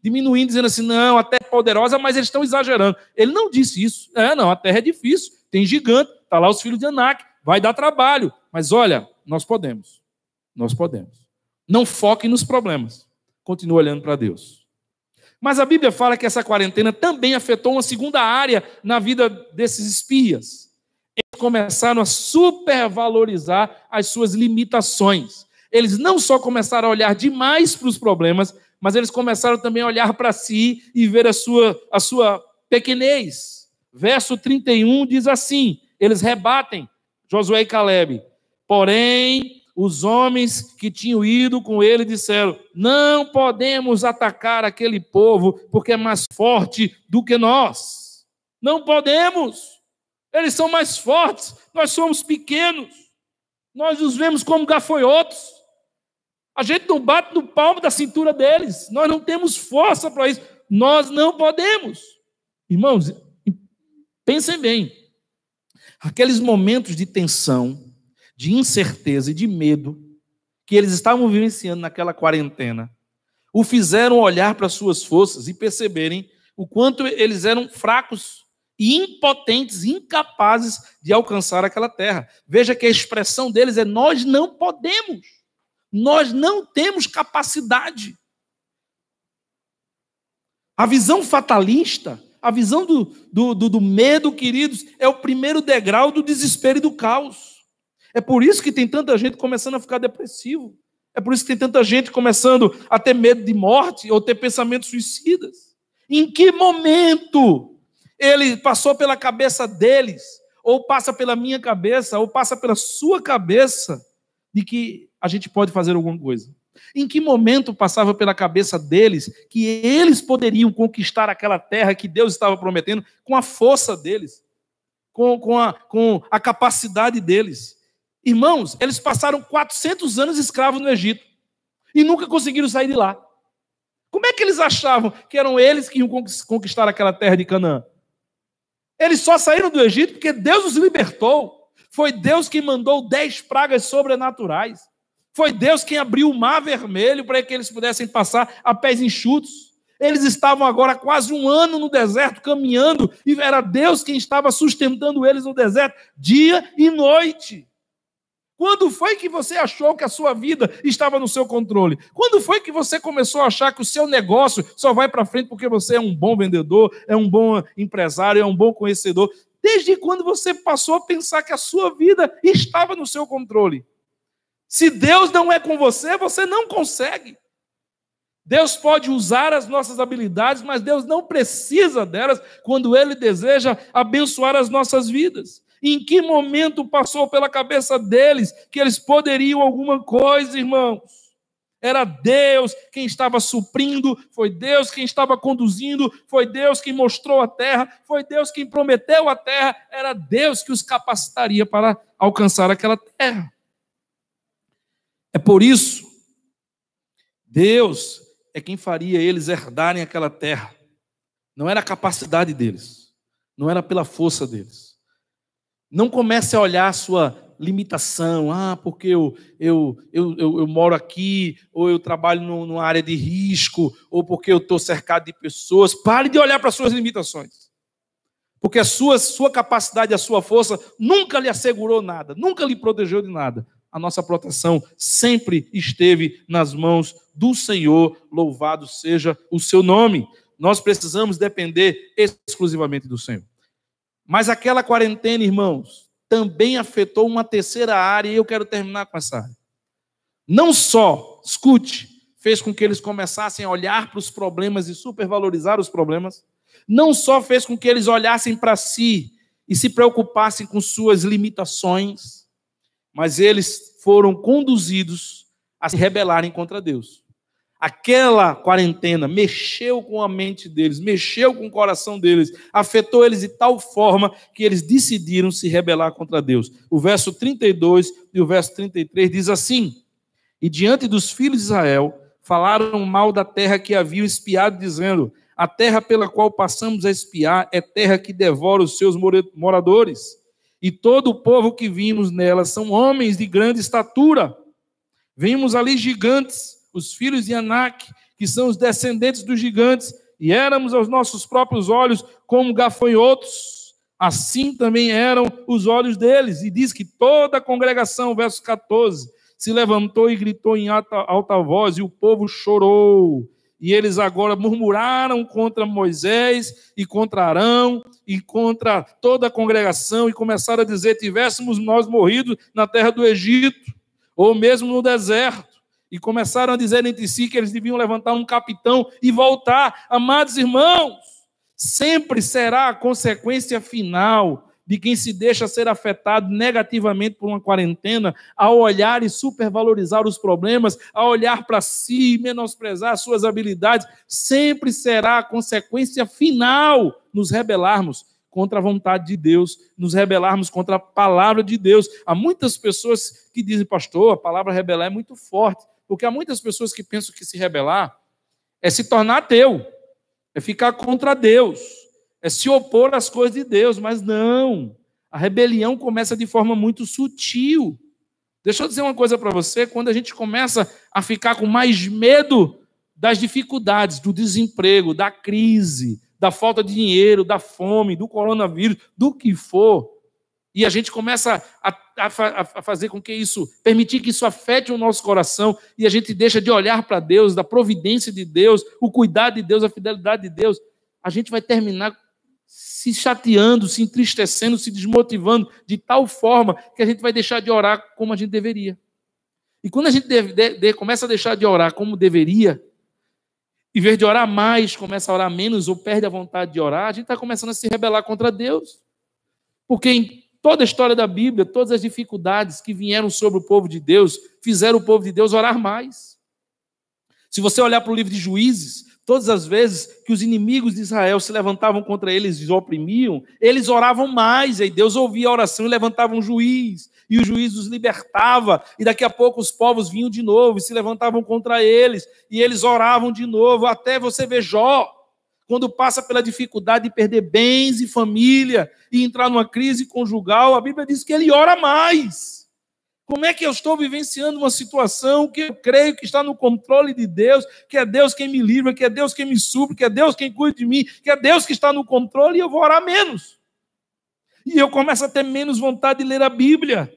diminuindo, dizendo assim, não, a terra é poderosa, mas eles estão exagerando. Ele não disse isso. Não, a terra é difícil, tem gigante, está lá os filhos de Anak, vai dar trabalho. Mas olha, nós podemos. Nós podemos. Não foque nos problemas. Continue olhando para Deus. Mas a Bíblia fala que essa quarentena também afetou uma segunda área na vida desses espias. Eles começaram a supervalorizar as suas limitações. Eles não só começaram a olhar demais para os problemas, mas eles começaram também a olhar para si e ver a sua pequenez. Verso 31 diz assim, eles rebatem Josué e Calebe. Porém, os homens que tinham ido com ele disseram, não podemos atacar aquele povo, porque é mais forte do que nós. Não podemos. Eles são mais fortes, nós somos pequenos. Nós os vemos como gafanhotos. A gente não bate no palmo da cintura deles. Nós não temos força para isso. Nós não podemos. Irmãos, pensem bem. Aqueles momentos de tensão, de incerteza e de medo que eles estavam vivenciando naquela quarentena, o fizeram olhar para suas forças e perceberem o quanto eles eram fracos e impotentes, incapazes de alcançar aquela terra. Veja que a expressão deles é, nós não podemos, nós não temos capacidade. A visão fatalista, a visão do medo, queridos, é o primeiro degrau do desespero e do caos. É por isso que tem tanta gente começando a ficar depressivo. É por isso que tem tanta gente começando a ter medo de morte ou ter pensamentos suicidas. Em que momento ele passou pela cabeça deles, ou passa pela minha cabeça, ou passa pela sua cabeça, de que a gente pode fazer alguma coisa? Em que momento passava pela cabeça deles que eles poderiam conquistar aquela terra que Deus estava prometendo com a força deles, com a capacidade deles? Irmãos, eles passaram 400 anos escravos no Egito e nunca conseguiram sair de lá. Como é que eles achavam que eram eles que iam conquistar aquela terra de Canaã? Eles só saíram do Egito porque Deus os libertou. Foi Deus quem mandou 10 pragas sobrenaturais. Foi Deus quem abriu o mar vermelho para que eles pudessem passar a pés enxutos. Eles estavam agora quase um ano no deserto caminhando e era Deus quem estava sustentando eles no deserto dia e noite. Quando foi que você achou que a sua vida estava no seu controle? Quando foi que você começou a achar que o seu negócio só vai para frente porque você é um bom vendedor, é um bom empresário, é um bom conhecedor? Desde quando você passou a pensar que a sua vida estava no seu controle? Se Deus não é com você, você não consegue. Deus pode usar as nossas habilidades, mas Deus não precisa delas quando Ele deseja abençoar as nossas vidas. Em que momento passou pela cabeça deles que eles poderiam alguma coisa, irmãos? Era Deus quem estava suprindo, foi Deus quem estava conduzindo, foi Deus quem mostrou a terra, foi Deus quem prometeu a terra, era Deus que os capacitaria para alcançar aquela terra. É por isso, Deus é quem faria eles herdarem aquela terra. Não era a capacidade deles, não era pela força deles. Não comece a olhar a sua limitação, porque eu moro aqui, ou eu trabalho numa área de risco, ou porque eu estou cercado de pessoas. Pare de olhar para as suas limitações. Porque a sua capacidade, a sua força nunca lhe assegurou nada, nunca lhe protegeu de nada. A nossa proteção sempre esteve nas mãos do Senhor, louvado seja o seu nome. Nós precisamos depender exclusivamente do Senhor. Mas aquela quarentena, irmãos, também afetou uma terceira área, e eu quero terminar com essa área. Não só, escute, fez com que eles começassem a olhar para os problemas e supervalorizar os problemas, não só fez com que eles olhassem para si e se preocupassem com suas limitações, mas eles foram conduzidos a se rebelarem contra Deus. Aquela quarentena mexeu com a mente deles, mexeu com o coração deles, afetou eles de tal forma que eles decidiram se rebelar contra Deus. O verso 32 e o verso 33 diz assim: E diante dos filhos de Israel, falaram mal da terra que haviam espiado, dizendo: A terra pela qual passamos a espiar é terra que devora os seus moradores. E todo o povo que vimos nela são homens de grande estatura. Vimos ali gigantes, os filhos de Anak, que são os descendentes dos gigantes, e éramos aos nossos próprios olhos como gafanhotos. Assim também eram os olhos deles. E diz que toda a congregação, verso 14, se levantou e gritou em alta voz, e o povo chorou. E eles agora murmuraram contra Moisés e contra Arão e contra toda a congregação e começaram a dizer: tivéssemos nós morrido na terra do Egito, ou mesmo no deserto. E começaram a dizer entre si que eles deviam levantar um capitão e voltar. Amados irmãos, sempre será a consequência final de quem se deixa ser afetado negativamente por uma quarentena, ao olhar e supervalorizar os problemas, ao olhar para si e menosprezar suas habilidades, sempre será a consequência final nos rebelarmos contra a vontade de Deus, nos rebelarmos contra a palavra de Deus. Há muitas pessoas que dizem: pastor, a palavra rebelar é muito forte, porque há muitas pessoas que pensam que se rebelar é se tornar ateu, é ficar contra Deus, é se opor às coisas de Deus, mas não. A rebelião começa de forma muito sutil. Deixa eu dizer uma coisa para você: quando a gente começa a ficar com mais medo das dificuldades, do desemprego, da crise, da falta de dinheiro, da fome, do coronavírus, do que for, e a gente começa a fazer com que isso, permitir que isso afete o nosso coração, e a gente deixa de olhar para Deus, da providência de Deus, o cuidado de Deus, a fidelidade de Deus, a gente vai terminar se chateando, se entristecendo, se desmotivando de tal forma que a gente vai deixar de orar como a gente deveria. E quando a gente começa a deixar de orar como deveria, em vez de orar mais, começa a orar menos ou perde a vontade de orar, a gente está começando a se rebelar contra Deus. Porque em toda a história da Bíblia, todas as dificuldades que vieram sobre o povo de Deus, fizeram o povo de Deus orar mais. Se você olhar para o livro de Juízes, todas as vezes que os inimigos de Israel se levantavam contra eles e os oprimiam, eles oravam mais, e Deus ouvia a oração e levantava um juiz, e o juiz os libertava, e daqui a pouco os povos vinham de novo e se levantavam contra eles, e eles oravam de novo, até você ver Jó, quando passa pela dificuldade de perder bens e família, e entrar numa crise conjugal, a Bíblia diz que ele ora mais. Como é que eu estou vivenciando uma situação que eu creio que está no controle de Deus, que é Deus quem me livra, que é Deus quem me supre, que é Deus quem cuida de mim, que é Deus que está no controle, e eu vou orar menos. E eu começo a ter menos vontade de ler a Bíblia.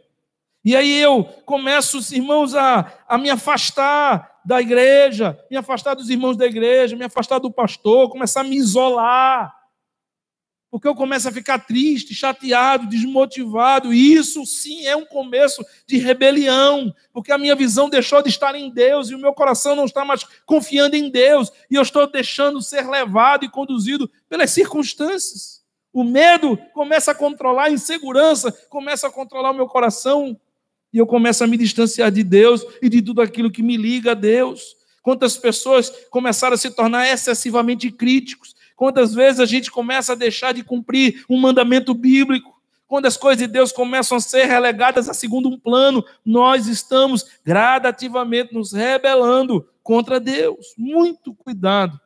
E aí eu começo, irmãos, a me afastar da igreja, me afastar dos irmãos da igreja, me afastar do pastor, começar a me isolar. Porque eu começo a ficar triste, chateado, desmotivado. E isso sim é um começo de rebelião, porque a minha visão deixou de estar em Deus e o meu coração não está mais confiando em Deus, e eu estou deixando ser levado e conduzido pelas circunstâncias. O medo começa a controlar, a insegurança começa a controlar o meu coração, e eu começo a me distanciar de Deus e de tudo aquilo que me liga a Deus. Quantas pessoas começaram a se tornar excessivamente críticos? Quantas vezes a gente começa a deixar de cumprir um mandamento bíblico? Quando as coisas de Deus começam a ser relegadas a segundo plano, nós estamos gradativamente nos rebelando contra Deus. Muito cuidado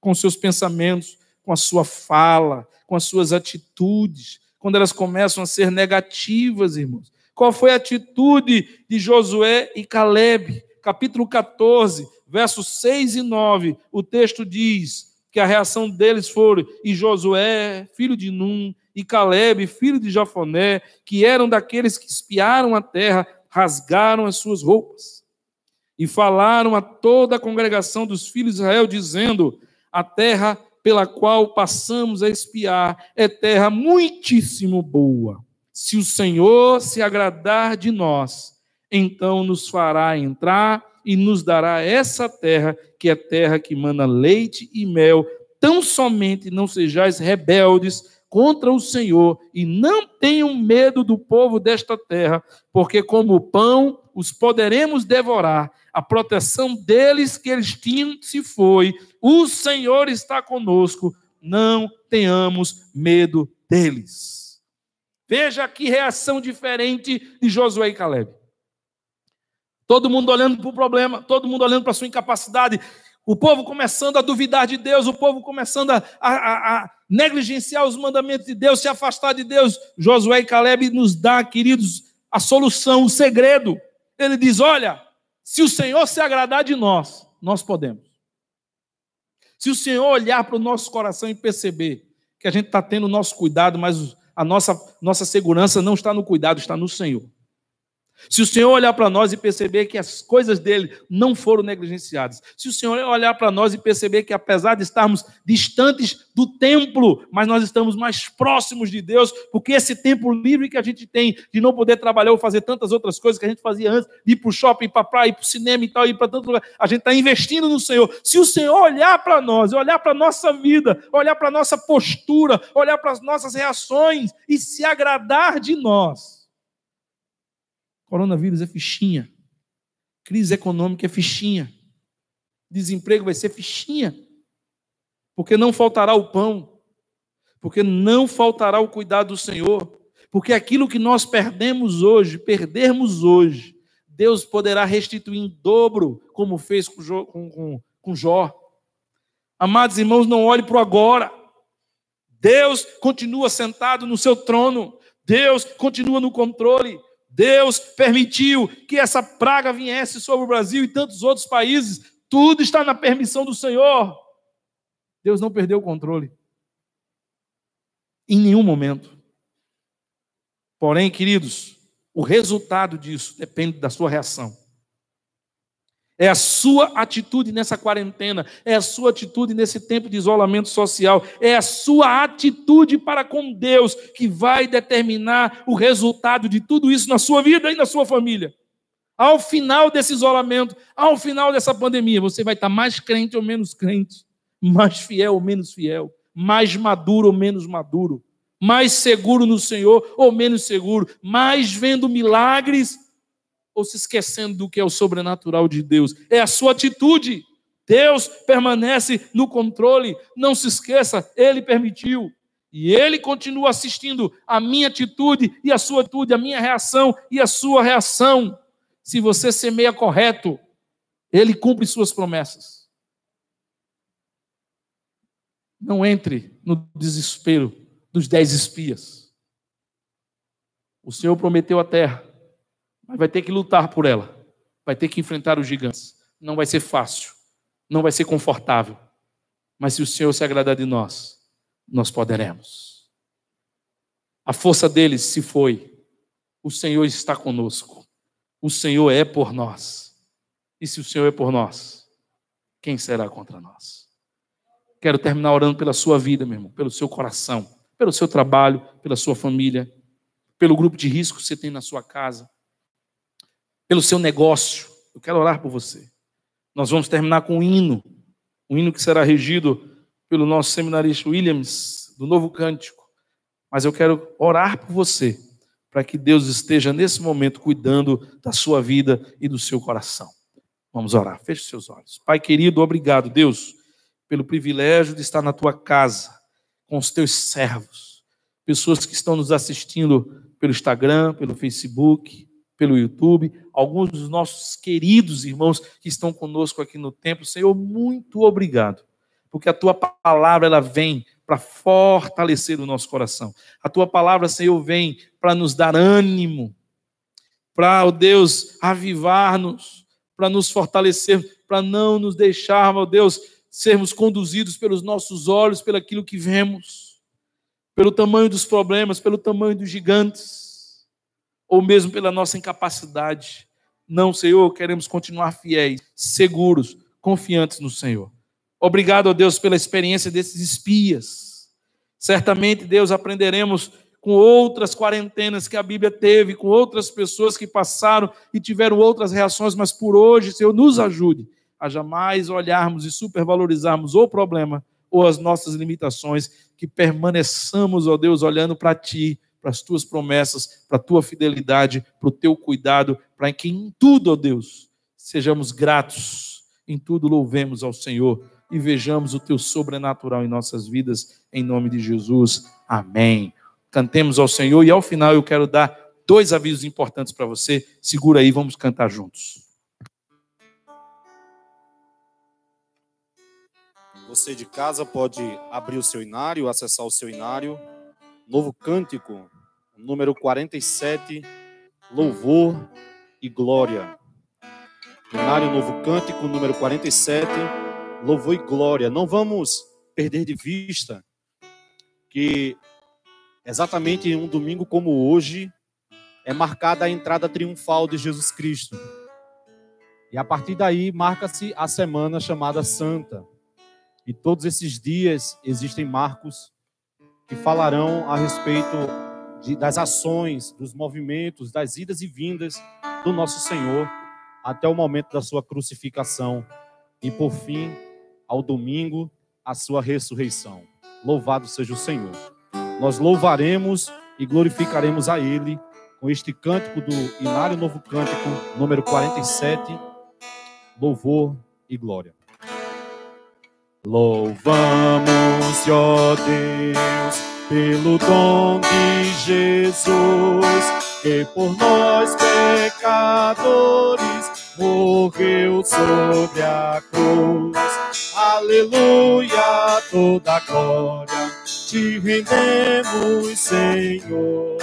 com seus pensamentos, com a sua fala, com as suas atitudes, quando elas começam a ser negativas, irmãos. Qual foi a atitude de Josué e Calebe? Capítulo 14, versos 6 e 9, o texto diz que a reação deles foi: e Josué, filho de Num, e Calebe, filho de Jefoné, que eram daqueles que espiaram a terra, rasgaram as suas roupas. E falaram a toda a congregação dos filhos de Israel, dizendo: a terra pela qual passamos a espiar é terra muitíssimo boa. Se o Senhor se agradar de nós, então nos fará entrar e nos dará essa terra, que é terra que mana leite e mel. Tão somente não sejais rebeldes contra o Senhor, e não tenham medo do povo desta terra, porque como pão os poderemos devorar. A proteção deles que eles tinham se foi. O Senhor está conosco, não tenhamos medo deles. Veja que reação diferente de Josué e Calebe. Todo mundo olhando para o problema, todo mundo olhando para a sua incapacidade. O povo começando a duvidar de Deus, o povo começando a negligenciar os mandamentos de Deus, se afastar de Deus. Josué e Caleb nos dá, queridos, a solução, o segredo. Ele diz, olha, se o Senhor se agradar de nós, nós podemos. Se o Senhor olhar para o nosso coração e perceber que a gente está tendo o nosso cuidado, mas a nossa segurança não está no cuidado, está no Senhor. Se o Senhor olhar para nós e perceber que as coisas dele não foram negligenciadas, se o Senhor olhar para nós e perceber que apesar de estarmos distantes do templo, mas nós estamos mais próximos de Deus, porque esse tempo livre que a gente tem de não poder trabalhar ou fazer tantas outras coisas que a gente fazia antes, de ir para o shopping, ir para a praia, ir para o cinema e tal, ir para tanto lugar, a gente está investindo no Senhor. Se o Senhor olhar para nós, olhar para a nossa vida, olhar para a nossa postura, olhar para as nossas reações e se agradar de nós, coronavírus é fichinha. Crise econômica é fichinha. Desemprego vai ser fichinha. Porque não faltará o pão. Porque não faltará o cuidado do Senhor. Porque aquilo que nós perdermos hoje, Deus poderá restituir em dobro, como fez com Jó. Amados irmãos, não olhe para o agora. Deus continua sentado no seu trono. Deus continua no controle. Deus permitiu que essa praga viesse sobre o Brasil e tantos outros países. Tudo está na permissão do Senhor. Deus não perdeu o controle. Em nenhum momento. Porém, queridos, o resultado disso depende da sua reação. É a sua atitude nessa quarentena, é a sua atitude nesse tempo de isolamento social, é a sua atitude para com Deus que vai determinar o resultado de tudo isso na sua vida e na sua família. Ao final desse isolamento, ao final dessa pandemia, você vai estar mais crente ou menos crente, mais fiel ou menos fiel, mais maduro ou menos maduro, mais seguro no Senhor ou menos seguro, mais vendo milagres ou se esquecendo do que é o sobrenatural de Deus. É a sua atitude. Deus permanece no controle. Não se esqueça, Ele permitiu. E Ele continua assistindo a minha atitude e a sua atitude, a minha reação e a sua reação. Se você semeia correto, Ele cumpre suas promessas. Não entre no desespero dos 10 espias. O Senhor prometeu a terra, mas vai ter que lutar por ela. Vai ter que enfrentar os gigantes. Não vai ser fácil. Não vai ser confortável. Mas se o Senhor se agradar de nós, nós poderemos. A força deles se foi. O Senhor está conosco. O Senhor é por nós. E se o Senhor é por nós, quem será contra nós? Quero terminar orando pela sua vida, meu irmão, pelo seu coração, pelo seu trabalho, pela sua família, pelo grupo de risco que você tem na sua casa, pelo seu negócio. Eu quero orar por você. Nós vamos terminar com um hino que será regido pelo nosso seminarista Williams, do Novo Cântico. Mas eu quero orar por você, para que Deus esteja nesse momento cuidando da sua vida e do seu coração. Vamos orar. Feche seus olhos. Pai querido, obrigado, Deus, pelo privilégio de estar na tua casa, com os teus servos, pessoas que estão nos assistindo pelo Instagram, pelo Facebook, pelo YouTube, alguns dos nossos queridos irmãos que estão conosco aqui no templo. Senhor, muito obrigado, porque a tua palavra ela vem para fortalecer o nosso coração. A tua palavra, Senhor, vem para nos dar ânimo, para, ó Deus, avivar-nos, para nos fortalecer, para não nos deixar, ó Deus, sermos conduzidos pelos nossos olhos, pelo aquilo que vemos, pelo tamanho dos problemas, pelo tamanho dos gigantes, ou mesmo pela nossa incapacidade. Não, Senhor, queremos continuar fiéis, seguros, confiantes no Senhor. Obrigado, ó Deus, pela experiência desses espias. Certamente, Deus, aprenderemos com outras quarentenas que a Bíblia teve, com outras pessoas que passaram e tiveram outras reações, mas por hoje, Senhor, nos ajude a jamais olharmos e supervalorizarmos o problema ou as nossas limitações, que permaneçamos, ó Deus, olhando para Ti, para as Tuas promessas, para a Tua fidelidade, para o Teu cuidado, para que em tudo, ó Deus, sejamos gratos, em tudo louvemos ao Senhor e vejamos o Teu sobrenatural em nossas vidas, em nome de Jesus. Amém. Cantemos ao Senhor e ao final eu quero dar 2 avisos importantes para você. Segura aí, vamos cantar juntos. Você de casa pode abrir o seu inário, acessar o seu inário. Novo Cântico, número 47, Louvor e Glória. Inário Novo Cântico, número 47, Louvor e Glória. Não vamos perder de vista que exatamente em um domingo como hoje é marcada a entrada triunfal de Jesus Cristo. E a partir daí marca-se a semana chamada Santa. E todos esses dias existem marcos que falarão a respeito das ações, dos movimentos, das idas e vindas do nosso Senhor até o momento da sua crucificação e, por fim, ao domingo, a sua ressurreição. Louvado seja o Senhor. Nós louvaremos e glorificaremos a Ele com este cântico do Inário Novo Cântico, número 47, Louvor e Glória. Louvamos, ó Deus, pelo dom de Jesus, que por nós pecadores morreu sobre a cruz. Aleluia, toda glória te rendemos, Senhor.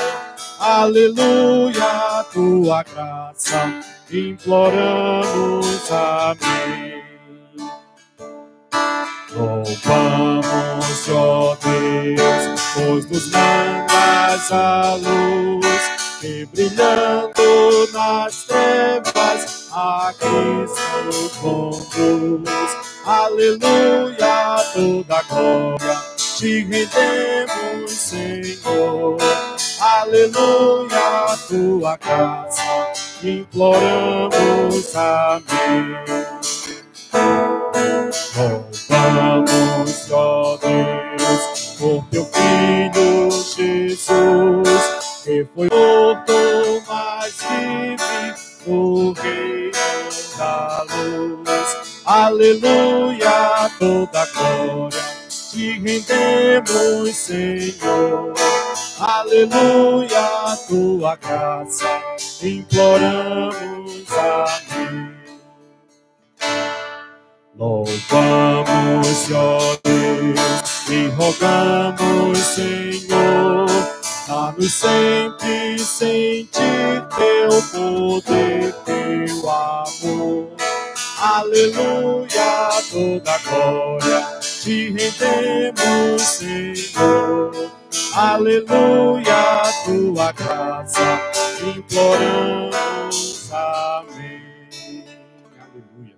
Aleluia, tua graça imploramos, amém. Louvamos, ó Deus, pois nos mandas a luz, que brilhando nas trevas a Cristo conduz. Aleluia, toda glória te rendemos, Senhor. Aleluia, tua graça imploramos, amém. Louvamos, ó Deus, por teu Filho Jesus, que foi morto, mas vive no reino da luz. Aleluia, toda glória te rendemos, Senhor. Aleluia, tua graça imploramos, amém. Louvamos, ó Deus, e rogamos, Senhor, dá-nos sempre sentir teu poder, teu amor. Aleluia, toda glória te rendemos, Senhor. Aleluia, tua graça imploramos, amém. Aleluia.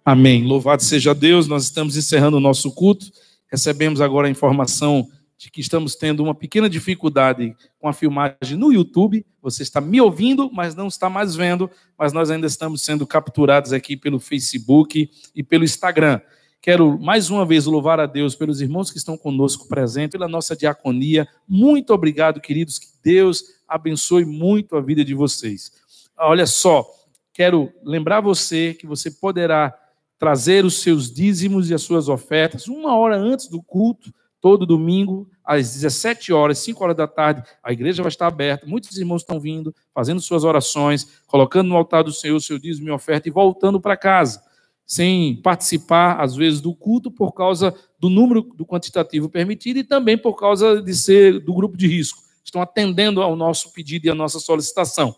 Amém. Louvado seja Deus. Nós estamos encerrando o nosso culto. Recebemos agora a informação de que estamos tendo uma pequena dificuldade com a filmagem no YouTube. Você está me ouvindo, mas não está mais vendo, mas nós ainda estamos sendo capturados aqui pelo Facebook e pelo Instagram. Quero mais uma vez louvar a Deus pelos irmãos que estão conosco presentes, pela nossa diaconia. Muito obrigado, queridos. Que Deus abençoe muito a vida de vocês. Olha só, quero lembrar você que você poderá trazer os seus dízimos e as suas ofertas 1 hora antes do culto, todo domingo, às 17 horas, 5 horas da tarde, a igreja vai estar aberta, muitos irmãos estão vindo, fazendo suas orações, colocando no altar do Senhor o seu dízimo e oferta e voltando para casa, sem participar, às vezes, do culto por causa do número do quantitativo permitido e também por causa de ser do grupo de risco. Estão atendendo ao nosso pedido e à nossa solicitação.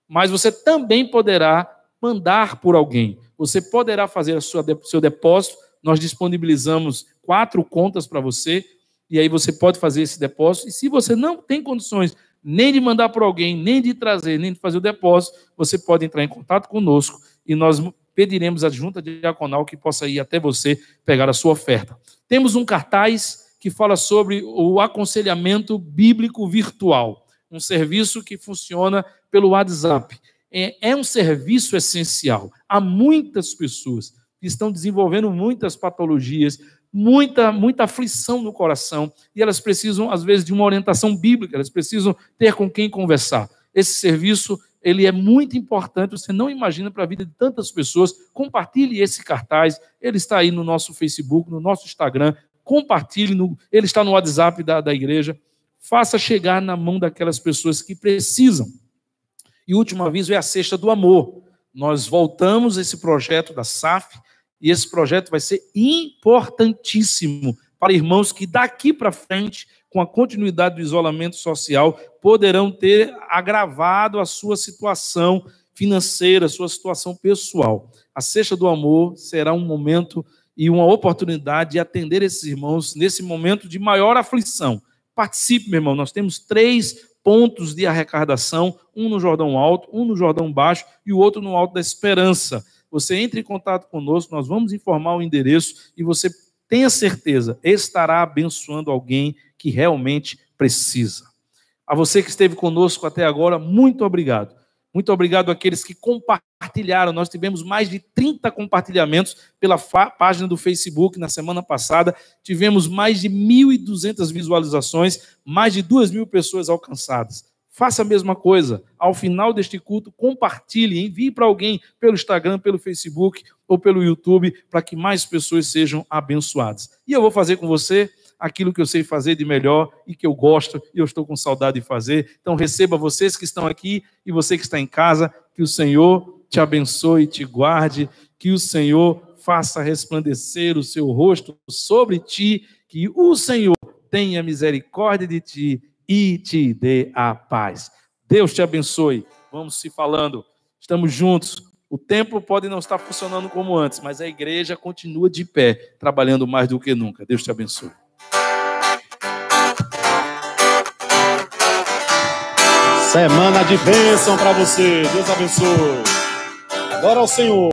Mas você também poderá mandar por alguém. Você poderá fazer o seu depósito. Nós disponibilizamos 4 contas para você, e aí você pode fazer esse depósito. E se você não tem condições nem de mandar por alguém, nem de trazer, nem de fazer o depósito, você pode entrar em contato conosco e nós pediremos à junta diaconal que possa ir até você pegar a sua oferta. Temos um cartaz que fala sobre o aconselhamento bíblico virtual, um serviço que funciona pelo WhatsApp. É um serviço essencial. Há muitas pessoas que estão desenvolvendo muitas patologias, muita aflição no coração, e elas precisam, às vezes, de uma orientação bíblica, elas precisam ter com quem conversar. Esse serviço, ele é muito importante, você não imagina, para a vida de tantas pessoas. Compartilhe esse cartaz, ele está aí no nosso Facebook, no nosso Instagram, compartilhe, ele está no WhatsApp da igreja, faça chegar na mão daquelas pessoas que precisam. E o último aviso é a Cesta do Amor. Nós voltamos esse projeto da SAF, E esse projeto vai ser importantíssimo para irmãos que daqui para frente, com a continuidade do isolamento social, poderão ter agravado a sua situação financeira, a sua situação pessoal. A Sexta do Amor será um momento e uma oportunidade de atender esses irmãos nesse momento de maior aflição. Participe, meu irmão. Nós temos 3 pontos de arrecadação, um no Jordão Alto, um no Jordão Baixo e o outro no Alto da Esperança. Você entre em contato conosco, nós vamos informar o endereço e você tenha certeza, estará abençoando alguém que realmente precisa. A você que esteve conosco até agora, muito obrigado. Muito obrigado àqueles que compartilharam. Nós tivemos mais de 30 compartilhamentos pela página do Facebook na semana passada. Tivemos mais de 1.200 visualizações, mais de 2.000 pessoas alcançadas. Faça a mesma coisa. Ao final deste culto, compartilhe, envie para alguém pelo Instagram, pelo Facebook ou pelo YouTube, para que mais pessoas sejam abençoadas. E eu vou fazer com você aquilo que eu sei fazer de melhor e que eu gosto e eu estou com saudade de fazer. Então receba vocês que estão aqui e você que está em casa, que o Senhor te abençoe e te guarde, que o Senhor faça resplandecer o seu rosto sobre ti, que o Senhor tenha misericórdia de ti e te dê a paz. Deus te abençoe. Vamos se falando. Estamos juntos. O templo pode não estar funcionando como antes, mas a igreja continua de pé, trabalhando mais do que nunca. Deus te abençoe. Semana de bênção para você. Deus abençoe. Glória ao Senhor.